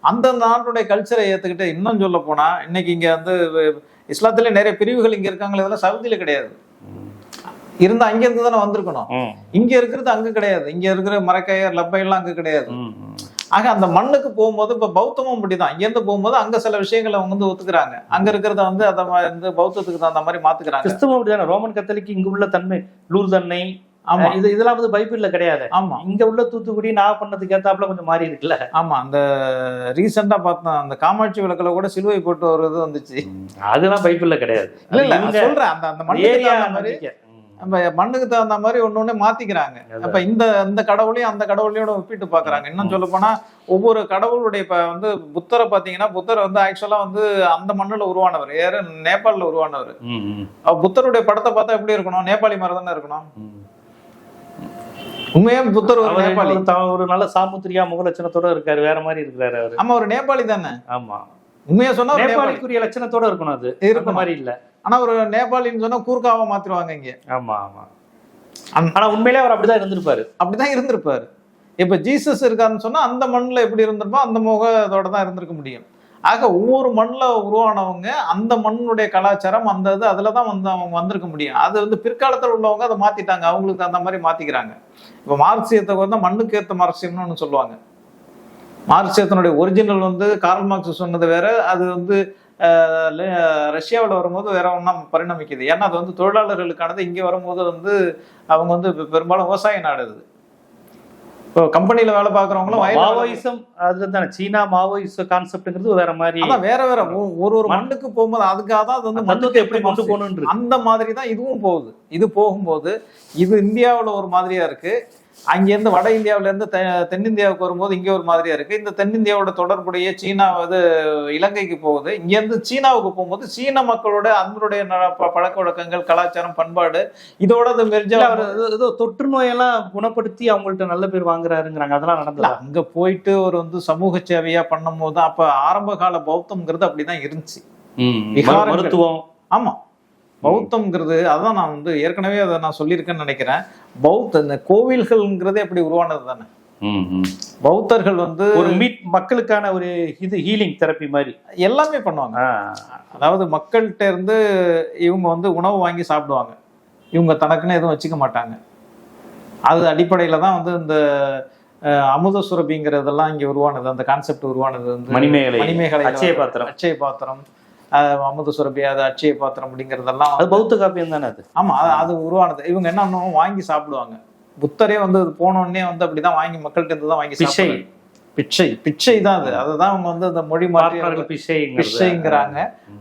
அந்த நாட்டுடைய கல்ச்சரை ஏத்துக்கிட்டு, இன்னும் சொல்ல போனா இன்னைக்கு இங்க வந்து இஸ்லாத்துல நிறைய பிரிவுகள் இங்க இருக்காங்களே, இதெல்லாம் சவுதியில கிடையாது. இருந்தா அங்க இருந்து தானே வந்திருக்கணும். இங்க இருக்கிறது அங்க கிடையாது. இங்க இருக்கிற மரக்கையர் லப்பையெல்லாம் அங்க கிடையாது. ஆக அந்த மண்ணுக்கு போகும்போது இப்ப பௌத்தமும் அப்படிதான். இங்க இருந்து போகும்போது அங்க சில விஷயங்களை அவங்க வந்து ஒத்துக்கிறாங்க. அங்க இருக்கிறத வந்து அதை வந்து பௌத்தத்துக்கு தகுந்த மாதிரி மாத்துக்கிறாங்க. கிறிஸ்தவம் அப்படிதானே. ரோமன் கத்தோலிக்கு இங்க உள்ள தன்மை லூர் தன்னை, ஆமா, இதெல்லாம் வந்து பைபிள்ல கிடையாது. ஆமா, இங்க உள்ள தூத்துக்குடி நான் பண்ணதுக்கு ஏத்தாப்புல கொஞ்சம் மாறி இருக்குல்ல. ஆமா, அந்த ரீசெண்டா பார்த்தோம், அந்த காமாட்சி விளக்குல கூட சிலுவை போட்டு வருது வந்துச்சு. அதெல்லாம் பைபிள்ல கிடையாது. இல்ல இல்ல சொல்றேன், அந்த மண்ணுக்கு தகுந்த மாதிரி ஒண்ணு மாத்திக்கிறாங்க. அப்ப இந்த கடவுளையும் அந்த கடவுளையோட ஒப்பிட்டு பாக்குறாங்க. இன்னும் சொல்ல போனா ஒவ்வொரு கடவுளுடைய இப்ப வந்து புத்தரை பாத்தீங்கன்னா, புத்தர் வந்து ஆக்சுவலா வந்து அந்த மண்ணுல உருவானவர், யாரு நேபாளில உருவானவர். புத்தருடைய படத்தை பார்த்தா எப்படி இருக்கணும்? நேபாளி மாதிரி தானே இருக்கணும். உண்மையா புத்தர் ஒரு நேபாளி, ஒரு நல்ல சாமுத்திரியா முகலட்சணத்தோட இருக்காரு, வேற மாதிரி இருக்கிறாரு அவரு. ஆமா, ஒரு நேபாளி தானே. ஆமா, உண்மையா சொன்னா நேபாளிக்குரிய லட்சணத்தோட இருக்கணும். அது இருக்க மாதிரி இல்ல. ஆனா ஒரு நேபாளின்னு சொன்னா கூர்க்காவா மாத்திருவாங்க இங்க. ஆமா ஆமா. ஆனா உண்மையிலே அவர் அப்படிதான் இருந்திருப்பாரு. இப்ப ஜீசஸ் இருக்காருன்னு சொன்னா அந்த மண்ணுல எப்படி இருந்திருப்போம், அந்த முகத்தோட தான் இருந்திருக்க முடியும். ஆக ஒவ்வொரு மண்ணுல உருவானவங்க அந்த மண்ணுடைய கலாச்சாரம் அந்த இது அதுலதான் வந்து அவங்க வந்திருக்க முடியும். அது வந்து பிற்காலத்தில் உள்ளவங்க அதை மாத்திட்டாங்க, அவங்களுக்கு அந்த மாதிரி மாத்திக்கிறாங்க. இப்ப மார்க்சியத்தை வந்து மண்ணுக்கு ஏற்ற மார்க்சியம்னு ஒண்ணு சொல்லுவாங்க. மார்க்சியத்தினுடைய ஒரிஜினல் வந்து கார்ல் மார்க்ஸ் சொன்னது வேற, அது வந்து ரஷ்யாவில் வரும்போது வேற ஒன்றா பரிணமிக்குது. ஏன்னா அது வந்து தொழிலாளர்களுக்கானது. இங்கே வரும்போது வந்து அவங்க வந்து பெரும்பாலும் விவசாய நாடு. அது இப்போ கம்பெனியில வேலை பார்க்குறவங்களும் மாவோயிசம் அதுல தானே. சீனா மாவோயிச கான்செப்ட்ங்கிறது வேற மாதிரி. அதான் வேற ஒரு மண்ணுக்கு போகும்போது அதுக்காக தான் அது வந்து மண்ணுக்கு எப்படி கொண்டு போகணும் அந்த மாதிரி தான் இதுவும் போகுது. இது போகும்போது இது இந்தியாவில் ஒரு மாதிரியா இருக்கு, அங்கேருந்து வட இந்தியாவில இருந்து தென்னிந்தியாவுக்கு வரும்போது இங்கே ஒரு மாதிரியா இருக்கு. இந்த தென்னிந்தியாவோட தொடர்புடைய சீனா வந்து இலங்கைக்கு போகுது. இங்கேருந்து சீனாவுக்கு போகும்போது சீன மக்களோட அதனுடைய பழக்க வழக்கங்கள், கலாச்சாரம், பண்பாடு இதோட ஏதோ தொற்று நோயெல்லாம் குணப்படுத்தி அவங்கள்ட்ட நல்ல பேர் வாங்குறாருங்கிறாங்க. அதெல்லாம் நடந்தது. அங்க போயிட்டு ஒரு வந்து சமூக சேவையா பண்ணும் போது அப்ப ஆரம்ப கால பௌத்தம்ங்கிறது அப்படிதான் இருந்துச்சு. மருத்துவம். ஆமா, பௌத்தம்ங்கிறது அதான் நான் வந்து ஏற்கனவே அதை நான் சொல்லியிருக்கேன்னு நினைக்கிறேன். இந்த கோவில்கள்ங்கிறதே அப்படி உருவானது தானே. பௌத்தர்கள் வந்து ஒரு மக்களுக்கான ஒரு இது ஹீலிங் தெரப்பி மாதிரி எல்லாமே பண்ணுவாங்க. அதாவது மக்கள்கிட்ட இருந்து இவங்க வந்து உணவு வாங்கி சாப்பிடுவாங்க, இவங்க தனக்குன்னு எதுவும் வச்சுக்க மாட்டாங்க. அது அடிப்படையில தான் வந்து இந்த அமுத சுரபிங்கிறதெல்லாம் இங்க உருவானது. அந்த கான்செப்ட் உருவானது வந்து மணிமேகலை, அட்சய பாத்திரம், அமுத சுரபி, அது அட்சய பாத்திரம் அப்படிங்கிறதெல்லாம் அது பௌத்த காப்பியம் தானே அது. ஆமா, அது உருவானது. இவங்க என்ன வாங்கி சாப்பிடுவாங்க. புத்தரே வந்து போனோடனே வந்து அப்படிதான் வாங்கி மக்கள்கிட்ட இருந்து தான் வாங்கி பிச்சை தான் அது. அதுதான் அவங்க வந்து அந்த மொழி மாற்றி பிச்சைங்கிறாங்க.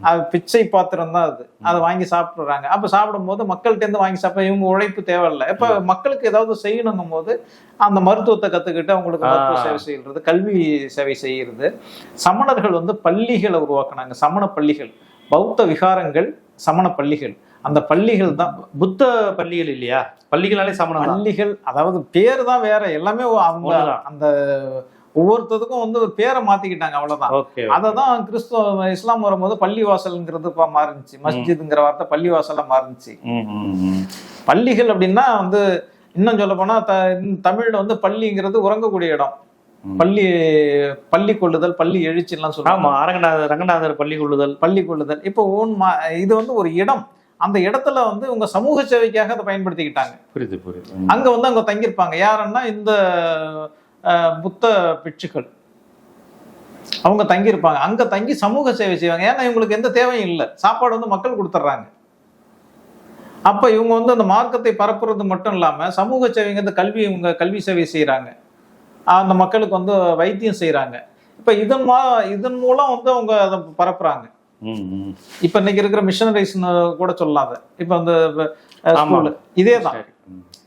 அது பிச்சை பாத்திரம் தான் அது. அதை வாங்கி சாப்பிடுறாங்க. அப்ப சாப்பிடும் போது மக்கள்கிட்ட இருந்து வாங்கி சாப்பிட இவங்க உழைப்பு தேவையில்லை. இப்ப மக்களுக்கு ஏதாவது செய்யணுங்கும் போது அந்த மருத்துவத்தை கத்துக்கிட்டு அவங்களுக்கு மருத்துவ சேவை செய்யறது, கல்வி சேவை செய்யறது. சமணர்கள் வந்து பள்ளிகளை உருவாக்குனாங்க, சமண பள்ளிகள், பௌத்த விகாரங்கள், சமண பள்ளிகள். அந்த பள்ளிகள் தான் புத்த பள்ளிகள் இல்லையா? பள்ளிகளாலே சமண பள்ளிகள், அதாவது பேர் தான் வேற, எல்லாமே அவங்க அந்த ஒவ்வொருத்தருக்கும் வந்து ஒரு பேரை மாத்திக்கிட்டாங்க, அவ்வளவுதான். அததான் கிறிஸ்துவ இஸ்லாம் வரும்போது பள்ளிவாசல்ங்கிறது மாறிச்சு, மஸ்ஜித்ங்கிற வார்த்தை பள்ளிவாசலா மாறிச்சு. பள்ளிகள் அப்படின்னா வந்து இன்னும் சொல்ல போனா தமிழ்ல வந்து பள்ளிங்கிறது உறங்கக்கூடிய இடம். பள்ளி கொள்ளுதல், பள்ளி எழுச்சி எல்லாம் சொல்லுவாங்க. ரங்கநாதர் பள்ளி கொள்ளுதல். இப்போ இது வந்து ஒரு இடம். அந்த இடத்துல வந்து உங்க சமூக சேவைக்காக அதை பயன்படுத்திக்கிட்டாங்க. புரியுது. அங்க வந்து அங்க தங்கியிருப்பாங்க. யாருன்னா இந்த புத்த பிட்சுகள் அவங்க தங்கியிருப்பாங்க. அங்க தங்கி சமூக சேவை செய்வாங்க. ஏன்னா இவங்களுக்கு எந்த தேவையும் இல்லை, சாப்பாடு வந்து மக்கள் கொடுத்துட்றாங்க. அப்ப இவங்க வந்து அந்த மார்க்கத்தை பரப்புறது மட்டும் இல்லாம சமூக சேவைங்கிறது இவங்க கல்வி சேவை செய்யறாங்க, அந்த மக்களுக்கு வந்து வைத்தியம் செய்யறாங்க. இப்ப இதன் மூலம் வந்து அவங்க அதை பரப்புறாங்க. இப்ப இன்னைக்கு இருக்கிற மிஷனரிஸ் கூட சொல்லலாம். இப்ப அந்த இதேதான்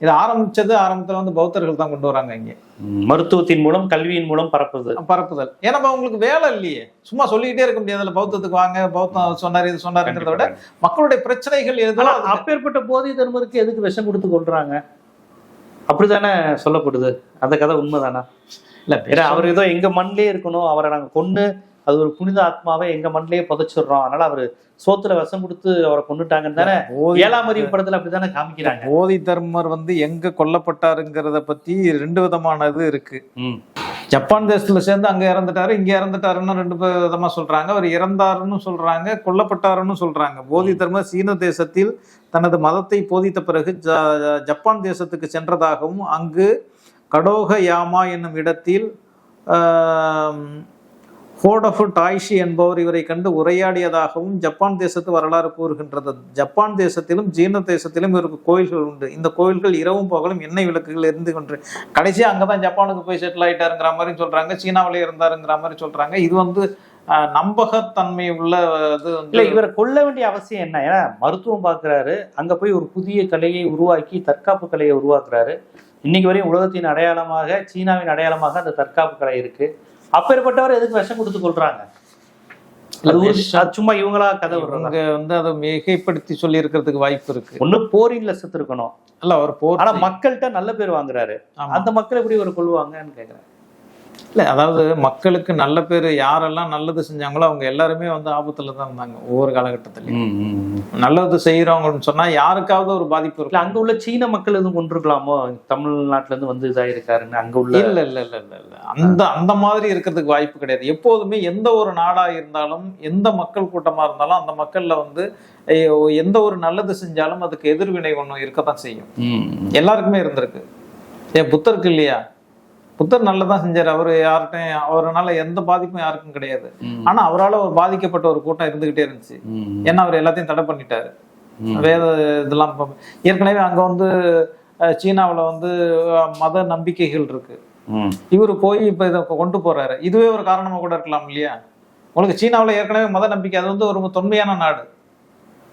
இது ஆரம்பத்துல வந்து பௌத்தர்கள் தான் கொண்டு வராங்க. இங்க மருத்துவத்தின் மூலம், கல்வியின் மூலம் பரப்புதல். ஏன்னா அவங்களுக்கு வேலை இல்லையே, சும்மா சொல்லிக்கிட்டே இருக்க முடியாதுல்ல. பௌத்தத்துக்கு வாங்க, பௌத்தம் சொன்னாரு, இது சொன்னாருங்கிறத விட மக்களுடைய பிரச்சனைகள் எதுவும். அப்பேற்பட்ட போதை தர்மருக்கு எதுக்கு விஷம் கொடுத்து கொள்றாங்க? அப்படித்தானே சொல்லப்படுது. அந்த கதை உண்மைதானா? இல்ல, அவர் ஏதோ எங்க மண்ணிலே இருக்கணும், அவரை நாங்க கொண்டு அது ஒரு புனித ஆத்மாவை எங்க மண்ணிலேயே புதைச்சிடுறோம், அதனால அவரு சோத்துல விஷம் கொடுத்து அவரை கொண்டுட்டாங்கன்னு தானே 7ஆம் அறிவு படத்துல அப்படித்தானே காமிக்கிறாங்க. போதி தர்மர் வந்து எங்க கொல்லப்பட்டாருங்கிறத பத்தி 2 விதமான இது இருக்கு. ஜப்பான் தேசத்துல சேர்ந்து அங்க இறந்துட்டாரு, இங்க இறந்துட்டாருன்னு 2 விதமா சொல்றாங்க. அவர் இறந்தாருன்னு சொல்றாங்க, கொல்லப்பட்டாருன்னு சொல்றாங்க. போதி தர்மர் சீன தேசத்தில் தனது மதத்தை போதித்த பிறகு ஜப்பான் தேசத்துக்கு சென்றதாகவும், அங்கு கடோக யாமா என்னும் இடத்தில் ஹோடஃபு டாய்ஷி என்பவர் இவரை கண்டு உரையாடியதாகவும் ஜப்பான் தேசத்து வரலாறு கூறுகின்றது. ஜப்பான் தேசத்திலும் சீன தேசத்திலும் இவருக்கு கோயில்கள் உண்டு. இந்த கோயில்கள் இரவும் பகலும் எண்ணெய் விளக்குகள் இருந்து கொண்டு கடைசியா அங்கதான் ஜப்பானுக்கு போய் செட்டில் ஆயிட்டாருங்கிற மாதிரி சொல்றாங்க, சீனாவிலே இருந்தாருங்கிற மாதிரி சொல்றாங்க. இது வந்து நம்பகத்தன்மை உள்ள இது இல்லை. இவரை கொல்ல வேண்டிய அவசியம் என்ன? ஏன்னா மருத்துவம் பார்க்குறாரு, அங்க போய் ஒரு புதிய கலையை உருவாக்கி தற்காப்பு கலையை உருவாக்குறாரு. இன்னைக்கு வரையும் உலகத்தின் அடையாளமாக, சீனாவின் அடையாளமாக அந்த தற்காப்பு கலை இருக்கு. அப்பேற்பட்டவர் எதுக்கு விஷம் கொடுத்து கொள்றாங்க? சும்மா இவங்களா கதை விடுறாங்க. வந்து அதை மிகைப்படுத்தி சொல்லி இருக்கிறதுக்கு வாய்ப்பு இருக்கு. ஒண்ணு போரின்ல செத்து இருக்கணும், அல்ல அவர் போர். ஆனா மக்கள்கிட்ட நல்ல பேர் வாங்குறாரு, அந்த மக்கள் எப்படி ஒரு கொள்வாங்கன்னு கேக்குறேன். இல்லை, அதாவது மக்களுக்கு நல்ல பேர், யாரெல்லாம் நல்லது செஞ்சாங்களோ அவங்க எல்லாருமே வந்து ஆபத்துல தான் இருந்தாங்க ஒவ்வொரு காலகட்டத்திலையும். நல்லது செய்யறவங்கன்னு சொன்னா யாருக்காவது ஒரு பாதிப்பு இருக்கு. அங்க உள்ள சீன மக்கள் எதுவும் கொண்டிருக்கலாமோ? தமிழ்நாட்டுல இருந்து வந்து இதாயிருக்காருன்னு அங்க உள்ள இல்ல அந்த மாதிரி இருக்கிறதுக்கு வாய்ப்பு கிடையாது. எப்போதுமே எந்த ஒரு நாடா இருந்தாலும், எந்த மக்கள் கூட்டமா இருந்தாலும், அந்த மக்கள்ல வந்து எந்த ஒரு நல்லது செஞ்சாலும் அதுக்கு எதிர்வினை ஒண்ணு இருக்கத்தான் செய்யும். எல்லாருக்குமே இருந்திருக்கு. புத்தருக்கு இல்லையா? புத்தர் நல்லதான் செஞ்சாரு. அவரு யார்கிட்டையும் அவரால் எந்த பாதிப்பும் யாருக்கும் கிடையாது. ஆனா அவரால் ஒரு பாதிக்கப்பட்ட ஒரு கூட்டம் இருந்துகிட்டே இருந்துச்சு. ஏன்னா அவர் எல்லாத்தையும் தடை பண்ணிட்டாரு. வேத இதெல்லாம் ஏற்கனவே அங்க வந்து சீனாவில் வந்து மத நம்பிக்கைகள் இருக்கு. இவரு போய் இப்ப இதை கொண்டு போறாரு. இதுவே ஒரு காரணமா கூட இருக்கலாம் இல்லையா? உங்களுக்கு சீனாவில் ஏற்கனவே மத நம்பிக்கை, அது வந்து ஒரு தொன்மையான நாடு.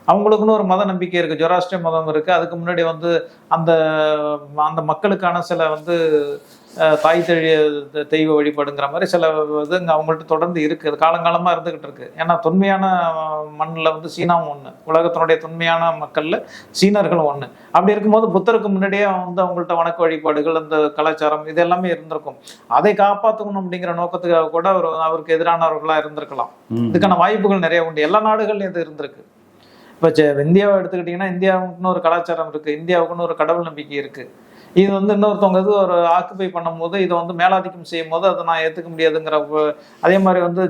அவங்களுக்குன்னு ஒரு மத நம்பிக்கை இருக்கு, ஜொராஸ்ட்ரிய மதம் இருக்கு. அதுக்கு முன்னாடி வந்து அந்த மக்களுக்கான சில வந்து தாய் தெய்வ வழிபாடுங்கிற மாதிரி சில இது அவங்கள்ட்ட தொடர்ந்து இருக்கு. அது காலங்காலமா இருந்துகிட்டு இருக்கு. ஏன்னா தொன்மையான மண்ணில் வந்து சீனாவும் ஒண்ணு, உலகத்தினுடைய தொன்மையான மக்கள்ல சீனர்களும் ஒண்ணு. அப்படி இருக்கும்போது புத்தருக்கு முன்னாடியே வந்து அவங்கள்ட்ட வணக்க வழிபாடுகள், அந்த கலாச்சாரம் இது எல்லாமே இருந்திருக்கும். அதை காப்பாற்றணும் அப்படிங்கிற நோக்கத்துக்காக கூட அவருக்கு எதிரானவர்களா இருந்திருக்கலாம். இதுக்கான வாய்ப்புகள் நிறைய உண்டு. எல்லா நாடுகள்லையும் இது இருந்திருக்கு. இப்போ இந்தியாவை எடுத்துக்கிட்டிங்கன்னா இந்தியாவுக்குன்னு ஒரு கலாச்சாரம் இருக்குது, இந்தியாவுக்குன்னு ஒரு கடவுள் நம்பிக்கை இருக்குது. இது வந்து இன்னொருத்தவங்க இது ஒரு ஆக்குபை பண்ணும்போது இதை வந்து மேலாதிக்கம் செய்யும் போது அதை நான் ஏற்றுக்க முடியாதுங்கிற. அதே மாதிரி வந்து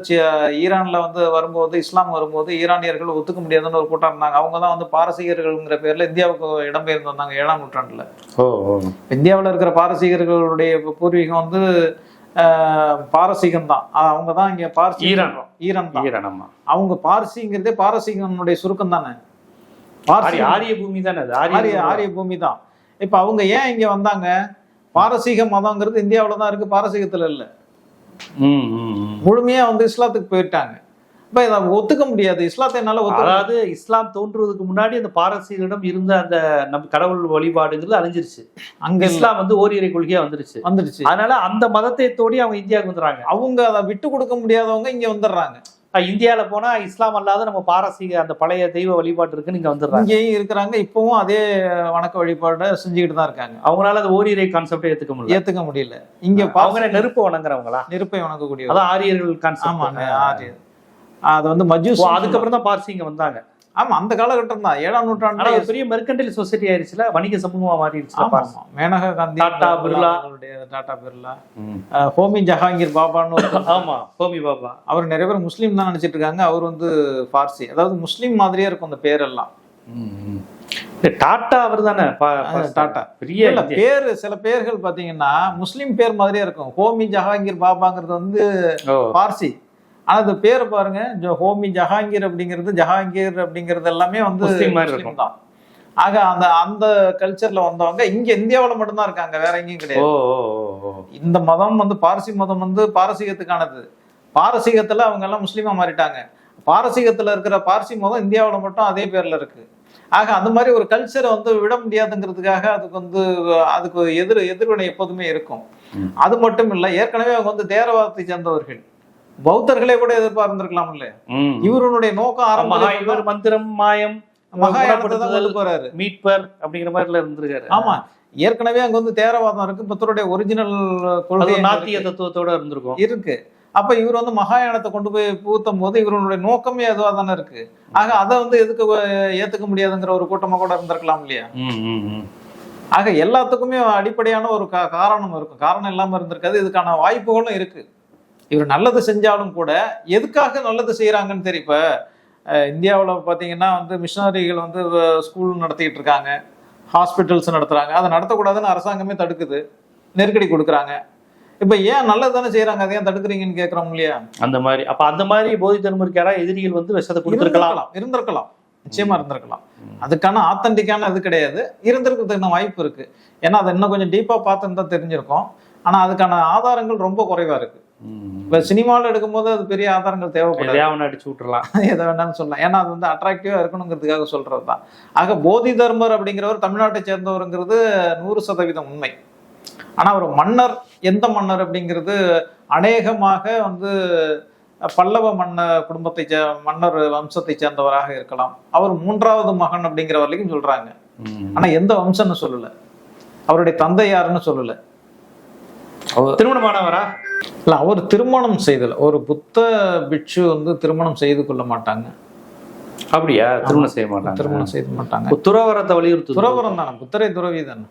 ஈரானில் வந்து வரும்போது, இஸ்லாம் வரும்போது ஈரானியர்கள் ஒத்துக்க முடியாதுன்னு ஒரு கூட்டம் இருந்தாங்க. அவங்க தான் வந்து பாரசீகர்கள்ங்கிற பேரில் இந்தியாவுக்கு இடம்பெயர்ந்து வந்தாங்க 7ஆம் நூற்றாண்டில். இந்தியாவில் இருக்கிற பாரசீகர்களுடைய பூர்வீகம் வந்து பாரசீகம் தான். அவங்க தான் இங்கே ஈரான் தான். அவங்க பார்சிங்கிறதே பாரசீகனுடைய சுருக்கம் தானே. ஆரிய பூமி தானே, ஆரிய பூமி தான். இப்ப அவங்க ஏன் இங்க வந்தாங்க? பாரசீக மதம்ங்கிறது இந்தியாவில தான் இருக்கு, பாரசீகத்துல இல்ல. முழுமையா வந்து இஸ்லாத்துக்கு போயிட்டாங்க. இப்ப இதை ஒத்துக்க முடியாது. இஸ்லாத்தை என்னால அதாவது இஸ்லாம் தோன்றுவதற்கு முன்னாடி அந்த பாரசீகரிடம் இருந்த அந்த நம்ம கடவுள் வழிபாடுங்கிறது அழிஞ்சிருச்சு. அங்க இஸ்லாம் வந்து ஓரிரை கொள்கையா வந்துருச்சு. அதனால அந்த மதத்தை தோடி அவங்க இந்தியாவுக்கு வந்துடுறாங்க. அவங்க அதை விட்டு கொடுக்க முடியாதவங்க இங்க வந்துடுறாங்க. இந்தியாவில போனா இஸ்லாம் அல்லாத நம்ம பாரசீக அந்த பழைய தெய்வ வழிபாடு இருக்குன்னு இங்க வந்துடுறாங்க. இங்கேயும் இருக்கிறாங்க. இப்பவும் அதே வணக்க வழிபாடு செஞ்சுக்கிட்டு தான் இருக்காங்க. அவங்களால அது ஓரிரை கான்செப்டை ஏத்துக்க முடியல. இங்க அவங்க நெருப்பை வணங்குறவங்களா? நெருப்பை வணங்கக்கூடிய அதான் ஆரியர்கள் கான்செப்ட். ஆமாங்க, ஆரியர். அது வந்து மஜூஸ். அதுக்கப்புறம் தான் பார்சிங்க வந்தாங்க. ஆமா, அந்த காலகட்டம் தான் 7ஆம் நூற்றாண்டு. பெரிய மெர்கன்டைல் சொசைட்டி ஆயிருச்சுல, வணிக சமூகமா மாறிடுச்சு. மேனகா காந்தி, டாடா பிர்லா, ஹோமி ஜஹாங்கீர் பாபான்னு. ஆமா, ஹோமி பாபா. அவர் நிறைய பேர் முஸ்லீம் தான் நினைச்சிட்டு இருக்காங்க. அவர் வந்து பார்சி, அதாவது முஸ்லீம் மாதிரியே இருக்கும் அந்த பேரெல்லாம். டாட்டா அவர் தானே. டாட்டா பெரிய பேரு. சில பேர்கள் பாத்தீங்கன்னா முஸ்லீம் பேர் மாதிரியே இருக்கும். ஹோமி ஜஹாங்கீர் பாபாங்கிறது வந்து பார்சி. ஆனா அந்த பேரை பாருங்க, ஹோமி ஜஹாங்கீர் அப்படிங்கிறது, ஜஹாங்கீர் அப்படிங்கிறது எல்லாமே வந்து முஸ்லீம் தான். ஆக அந்த அந்த கல்ச்சர்ல வந்தவங்க இங்க இந்தியாவில மட்டும்தான் இருக்காங்க, வேற எங்கேயும் கிடையாது. இந்த மதம் வந்து பார்சி மதம் வந்து பாரசீகத்துக்கானது. பாரசீகத்துல அவங்க எல்லாம் முஸ்லீமா மாறிட்டாங்க. பாரசீகத்துல இருக்கிற பார்சி மதம் இந்தியாவில மட்டும் அதே பேர்ல இருக்கு. ஆக அந்த மாதிரி ஒரு கல்ச்சரை வந்து விட முடியாதுங்கிறதுக்காக அதுக்கு எதிர்வினை எப்போதுமே இருக்கும். அது மட்டும் இல்ல, ஏற்கனவே அவங்க வந்து தேரவாதத்தை சேர்ந்தவர்கள். பௌத்தர்களே கூட எதிர்பார்த்திருக்கலாம் இல்ல. இவருடைய நோக்கம் மந்திரம், மாயம், மகாயானத்தை போறாரு, மீட்பர் அப்படிங்கிற மாதிரி இருந்திருக்காரு. ஆமா, ஏற்கனவே அங்க வந்து தேரவாதம் இருக்கு. புத்தருடைய ஒரிஜினல் கொள்கை நாத்திய தத்துவத்தோட இருந்திருக்கும் இருக்கு. அப்ப இவர் வந்து மகாயானத்தை கொண்டு போய் பூத்தும் போது இவருடைய நோக்கமே அதுவா தானே இருக்கு. ஆக அதை வந்து எதுக்கு ஏத்துக்க முடியாதுங்கிற ஒரு கூட்டமா கூட இருந்திருக்கலாம் இல்லையா. ஆக எல்லாத்துக்குமே அடிப்படையான ஒரு காரணம் இருக்கும். காரணம் இல்லாம இருந்திருக்காது. இதுக்கான வாய்ப்புகளும் இருக்கு. இவர் நல்லது செஞ்சாலும் கூட எதுக்காக நல்லது செய்யறாங்கன்னு தெரியும். இப்ப இந்தியாவில் பார்த்தீங்கன்னா வந்து மிஷனரிகள் வந்து ஸ்கூல் நடத்திட்டு இருக்காங்க, ஹாஸ்பிட்டல்ஸ் நடத்துறாங்க. அதை நடத்தக்கூடாதுன்னு அரசாங்கமே தடுக்குது, நெருக்கடி கொடுக்குறாங்க. இப்ப ஏன் நல்லது தானே செய்யறாங்க, அதை ஏன் தடுக்குறீங்கன்னு கேட்கறோம் இல்லையா. அந்த மாதிரி அப்ப அந்த மாதிரி போதி தர்மருக்கு யாராவது எதிரிகள் வந்து விஷத்தை இருந்திருக்கலாம், நிச்சயமா இருந்திருக்கலாம். அதுக்கான ஆத்தன்டிக்கான இது கிடையாது, இருந்திருக்கிறதுக்கான வாய்ப்பு இருக்கு. ஏன்னா அதை இன்னும் கொஞ்சம் டீப்பா பார்த்துன்னு தான் தெரிஞ்சிருக்கோம். ஆனா அதுக்கான ஆதாரங்கள் ரொம்ப குறைவா இருக்கு. இப்ப சினிமாவில் எடுக்கும் போது அது பெரிய ஆதாரங்கள் தேவைப்படாது, அடிச்சு விட்டுறலாம், எதை வேணாலும் சொல்லலாம். ஏன்னா அது வந்து அட்ராக்டிவா இருக்கணுங்கிறதுக்காக சொல்றதுதான். ஆக போதி தர்மர் அப்படிங்கிறவர் தமிழ்நாட்டை சேர்ந்தவருங்கிறது 100% உண்மை. ஆனா ஒரு மன்னர், எந்த மன்னர் அப்படிங்கிறது அநேகமாக வந்து பல்லவ குடும்பத்தை மன்னர் வம்சத்தை சேர்ந்தவராக இருக்கலாம். அவர் 3வது மகன் அப்படிங்கிற வரைக்கும் சொல்றாங்க. ஆனா எந்த வம்சம்னு சொல்லல, அவருடைய தந்தை யாருன்னு சொல்லல. திருமணமானவரா இல்ல, அவர் திருமணம் செய்தல. ஒரு புத்த பிட்சு வந்து திருமணம் செய்து கொள்ள மாட்டாங்க. அப்படியா? திருமணம் செய்ய மாட்டாங்க. துறவரத்தை வலியுறுத்து. துறவரம் தானே, புத்தரை துறவி தானே.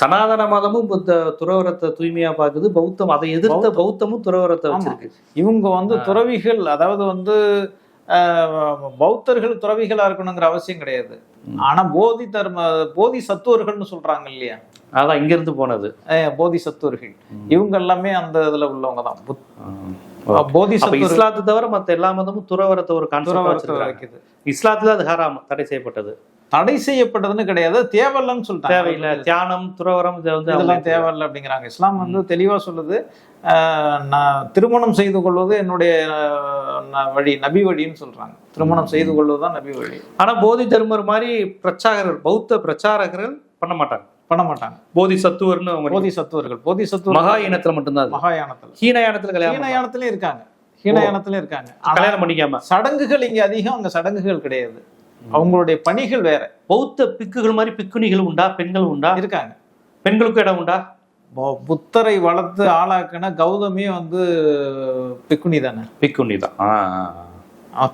சனாதன மதமும் துறவரத்தை தூய்மையா பாக்குது, பௌத்தம் அதை எதிர்த்த பௌத்தமும் துறவரத்தை வச்சிருக்கு. இவங்க வந்து துறவிகள், அதாவது வந்து பௌத்தர்கள் துறவிகளா இருக்கணுங்கிற அவசியம் கிடையாது. ஆனா போதி சத்துவர்கள்னு சொல்றாங்க இல்லையா, அதான் இங்க இருந்து போனது போதி சத்துவர்கள். இவங்க எல்லாமே அந்த இதுல உள்ளவங்க தான். போதி சத்துவ இஸ்லாத்தை தவிர மத்த எல்லா மதமும் துறவரத்தை ஒரு கான்செப்ட். இஸ்லாத்துல அது ஹராம், தடை செய்யப்பட்டது. தடை செய்யப்பட்டதுன்னு கிடையாது, தேவையில்லைன்னு சொல்லிட்டாங்க. தேவையில்லை, தியானம், துறவரம் இதெல்லாம் தேவையில்லை அப்படிங்கிறாங்க. இஸ்லாம் வந்து தெளிவா சொல்லுது, நான் திருமணம் செய்து கொள்வது என்னுடைய வழி, நபி வழின்னு சொல்றாங்க. திருமணம் செய்து கொள்வதுதான் நபி வழி. ஆனா போதி தர்மர் மாதிரி பிரச்சாரகர்கள், பௌத்த பிரச்சாரகர்கள் பண்ண மாட்டாங்க. போதி சத்துவர்கள் மகாயானத்துல மட்டும்தான். மகாயானத்துல, ஹீனயானத்திலயும் இருக்காங்க. ஹீனயானத்திலயும் இருக்காங்க, கல்யாணம் பண்ணிக்காம. சடங்குகள் இங்க அதிகம், அங்க சடங்குகள் கிடையாது. அவங்களுடைய பணிகள் வேற. பௌத்த பிக்குகள் மாதிரி பிக்குணிகள் உண்டா? பெண்கள் உண்டா? இருக்காங்க. பெண்களுக்கும் இடம் உண்டா? புத்தரை வளர்த்து ஆளாக்குன கௌதமே வந்து பிக்குணி தானே. பிக்குணி தான்.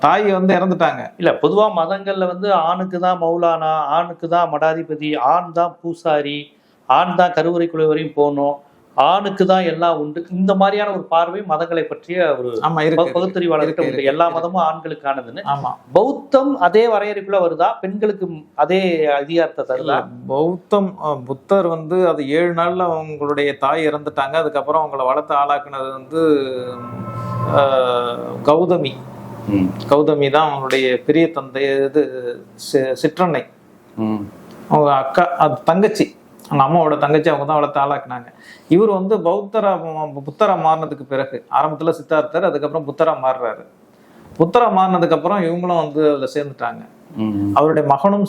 தாய் வந்து இறந்துட்டாங்க. இல்ல பொதுவா மதங்கள்ல வந்து ஆணுக்கு தான் மௌலானா, ஆணுக்கு தான் மடாதிபதி, ஆண் தான் பூசாரி, ஆண் தான் கருவறைக்குள்ள வரையும் போகணும், ஆணுக்கு தான் எல்லாம் உண்டு. இந்த மாதிரியான ஒரு பார்வை மதங்களை பற்றிய ஒரு ஆமா இருக்கு பகுத்தறிவாளர்கிட்ட உண்டு. எல்லா மதமும் ஆண்களுக்கானதுன்னு. ஆமா. பௌத்தம் அதே வரையறைக்குள்ள வருதா? பெண்களுக்கு அதே அதிகாரத்தை தருதா? பௌத்தம் புத்தர் வந்து அது 7 நாள்ல அவங்களுடைய தாய் இறந்துட்டாங்க. அதுக்கப்புறம் அவங்கள வளர்த்து ஆளாக்குனது வந்து கௌதமி தான் அவங்களுடைய பெரிய தந்தை. இது சிற்றன்னை, அவங்க அக்கா, அது தங்கச்சி, அவங்க அம்மாவோட தங்கச்சி, அவங்க தான் வளர்த்து ஆளாக்குனாங்க. இவர் வந்து புத்தரா மாறினதுக்கு பிறகு ஆரம்பத்துல சித்தார்த்தர், அதுக்கப்புறம் புத்தரா மாறுறாரு. புத்தரா மாறினதுக்கு அப்புறம் இவங்களும் வந்து அதுல சேர்ந்துட்டாங்க. அவருடைய மகனும்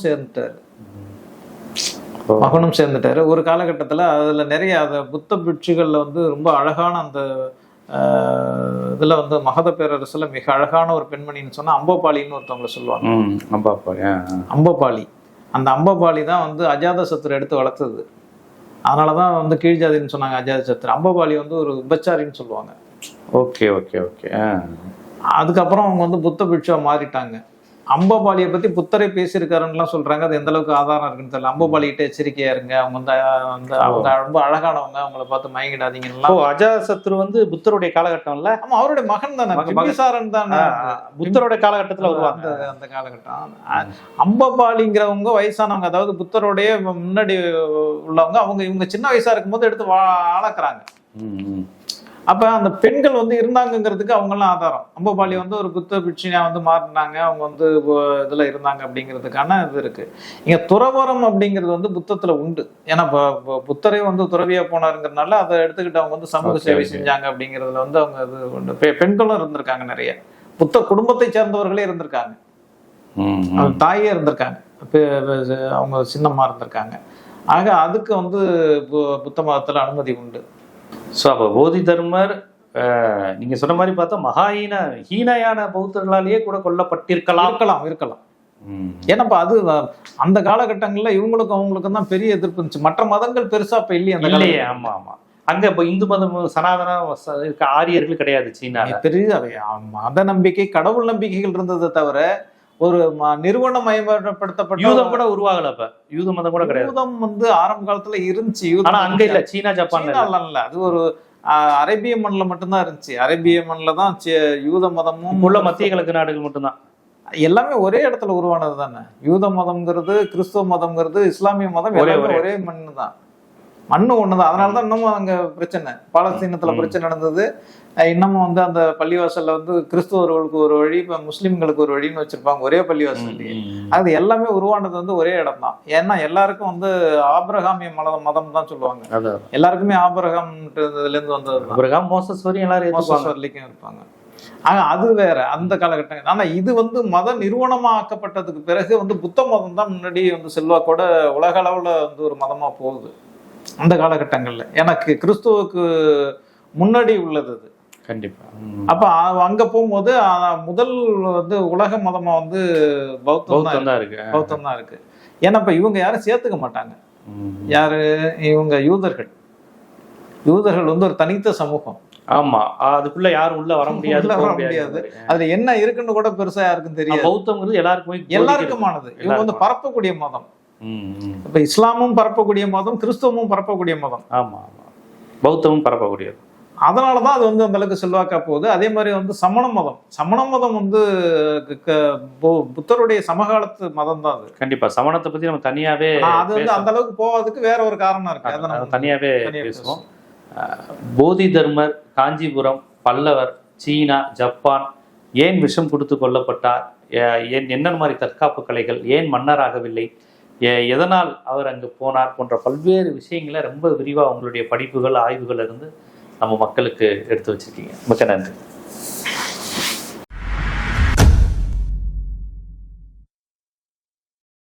சேர்ந்துட்டாரு. ஒரு காலகட்டத்துல அதுல நிறைய புத்த பிட்சுகள்ல வந்து ரொம்ப அழகான அந்த இதுல வந்து மகத பேரரசுல மிக அழகான ஒரு பெண்மணின்னு சொன்னா அம்பபாலின்னு ஒருத்தவங்களை சொல்லுவாங்க. அம்பபாலி. அந்த அம்பபாலி தான் வந்து அஜாத சத்துரு எடுத்து வளர்த்தது. அதனாலதான் வந்து கீழ்ஜாதின்னு சொன்னாங்க அஜாத சத்துரு. அம்பபாலி வந்து ஒரு உபச்சாரின்னு சொல்லுவாங்க. Okay okay okay. அதுக்கப்புறம் அவங்க வந்து புத்த பிட்சுவா மாறிட்டாங்க. அம்பபாலியை பத்தி புத்தரை பேசியிருக்காருன்னு சொல்றாங்க. அது எந்த அளவுக்கு ஆதாரம் இருக்குன்னு தெரியல. அம்பபாலிகிட்ட எச்சரிக்கையா இருங்க, அவங்க வந்து அவங்க ரொம்ப அழகானவங்க, அவங்கள பார்த்து மயங்கிடாதீங்கன்னா. அஜாதசத்ரு வந்து புத்தருடைய காலகட்டம்ல. ஆமா, அவருடைய மகன் தானே, பிம்பிசாரன் தானே புத்தருடைய காலகட்டத்துல வருவாங்க. அந்த காலகட்டம். அம்பபாலிங்கிறவங்க வயசானவங்க, அதாவது புத்தருடைய முன்னாடி உள்ளவங்க. அவங்க இவங்க சின்ன வயசா இருக்கும்போது எடுத்து ஆளாக்குறாங்க. அப்ப அந்த பெண்கள் வந்து இருந்தாங்கிறதுக்கு அவங்கெல்லாம் ஆதாரம். அம்பபாலி வந்து ஒரு புத்த பிட்சினியா வந்து மாறினாங்க, அவங்க வந்து இதுல இருந்தாங்க அப்படிங்கிறதுக்கான இது இருக்கு. இங்க துறவரம் அப்படிங்கிறது வந்து புத்தத்துல உண்டு. ஏன்னா புத்தரே வந்து துறவியா போனாருங்கிறதுனால அதை எடுத்துக்கிட்டு அவங்க வந்து சமூக சேவை செஞ்சாங்க அப்படிங்கிறதுல வந்து அவங்க இது உண்டு. பெண்களும் இருந்திருக்காங்க நிறைய. புத்த குடும்பத்தை சேர்ந்தவர்களே இருந்திருக்காங்க, தாயே இருந்திருக்காங்க, அவங்க சின்னம்மா இருந்திருக்காங்க. ஆக அதுக்கு வந்து புத்த மதத்துல அனுமதி உண்டு. ஸோ அப்போ போதி தர்மர் நீங்க சொன்ன மாதிரி பார்த்தா ஹீனையான பௌத்தர்களாலேயே கூட கொல்லப்பட்டிருக்கலாம். ஏன்னாப்பா அது அந்த காலகட்டங்கள்ல இவங்களுக்கும் அவங்களுக்கும் தான் பெரிய எதிர்ப்பு இருந்துச்சு. மற்ற மதங்கள் பெருசா இப்ப இல்லையே அந்த இல்லையே. ஆமா ஆமா. அங்க இப்ப இந்து மதம் சனாதன ஆரியர்கள் கிடையாது. சீனா பெரிய மத நம்பிக்கை, கடவுள் நம்பிக்கைகள் இருந்ததை தவிர ஒரு நிறுவனமயப்படுத்தப்பட்ட யூதம் கூட உருவாகல. அப்ப யூத மதம் கூட கிடையாது. யூதம் வந்து ஆரம்ப காலத்துல இருந்துச்சு. ஆனா அங்க இல்ல, சீனா ஜப்பான்ல இல்ல. அது ஒரு அரேபிய மண்ணில் மட்டும்தான் இருந்துச்சு. அரேபிய மண்ணில் தான் யூத மதமும் உள்ள மத்திய கிழக்கு நாடுகள் மட்டும்தான். எல்லாமே ஒரே இடத்துல உருவானது தானே. யூத மதம்ங்கிறது, கிறிஸ்துவ மதம்ங்கிறது, இஸ்லாமிய மதம் ஒரே மண்ணு தான், மண்ணு ஒண்ணுதான். அதனாலதான் இன்னமும் அங்க பிரச்சனை, பாலஸ்தீனத்துல பிரச்சனை நடந்தது. இன்னமும் வந்து அந்த பள்ளிவாசல்ல வந்து கிறிஸ்துவர்களுக்கு ஒரு வழி, இப்ப முஸ்லிம்களுக்கு ஒரு வழின்னு வச்சிருப்பாங்க ஒரே பள்ளிவாசல்லையே. அது எல்லாமே உருவானது வந்து ஒரே இடம் தான். ஏன்னா எல்லாருக்கும் வந்து ஆபிரகாமிய மதம் தான் சொல்லுவாங்க. எல்லாருக்குமே ஆபிரகாம்ல இருந்து வந்தது. மோசஸ் வரைக்கும் இருப்பாங்க. ஆனா அது வேற அந்த காலகட்டம். ஆனா இது வந்து மத நிறுவனமாக்கப்பட்டதுக்கு பிறகு வந்து புத்த மதம் தான் முன்னாடி வந்து செல்வாக்கோட உலக அளவுல வந்து ஒரு மதமா போகுது அந்த காலகட்டங்கள்ல. எனக்கு கிறிஸ்துவுக்கு முன்னாடி உள்ளது அது கண்டிப்பா. அப்ப அங்க போகும்போது முதல் வந்து உலக மதமா வந்து பௌத்தம் தான் இருக்கு. ஏன்னா இப்ப இவங்க யாரும் சேர்த்துக்க மாட்டாங்க. யாரு இவங்க? யூதர்கள் வந்து ஒரு தனித்த சமூகம். ஆமா, அதுக்குள்ள யாரும் உள்ள வர முடியாது. அதுல என்ன இருக்குன்னு கூட பெருசா யாருக்கும் தெரியாது. பௌத்தம்ங்கிறது எல்லாருக்குமானது. இவங்க வந்து பரப்பக்கூடிய மதம். இப்ப இஸ்லாமும் பரப்பக்கூடிய மதம், கிறிஸ்தவமும் பரப்பக்கூடிய மதம். ஆமா ஆமா, பௌத்தமும் பரப்பக்கூடியது. அதனாலதான் அது வந்து அந்த அளவுக்கு செல்வாக்கா போகுது. அதே மாதிரி வந்து சமண மதம் வந்து புத்தருடைய சமகாலத்து மதம் தான் அது. கண்டிப்பா சமணத்தை பத்தி நம்ம தனியாவே அது வந்து அந்த அளவுக்கு போவதுக்கு வேற ஒரு காரணம் இருக்கு, அதை நம்ம தனியாவே பேசுவோம். போதி தர்மர் காஞ்சிபுரம், பல்லவர், சீனா, ஜப்பான் ஏன் விஷம் கொடுத்து கொல்லப்பட்டார், என்ன மாதிரி தற்காப்பு கலைகள், ஏன் மன்னராகவில்லை, எதனால் அவர் அங்கு போனார் போன்ற பல்வேறு விஷயங்களை ரொம்ப விரிவாக உங்களுடைய படிப்புகள், ஆய்வுகள் இருந்து நம்ம மக்களுக்கு எடுத்து வச்சிருக்கீங்க. மிக்க நன்றி.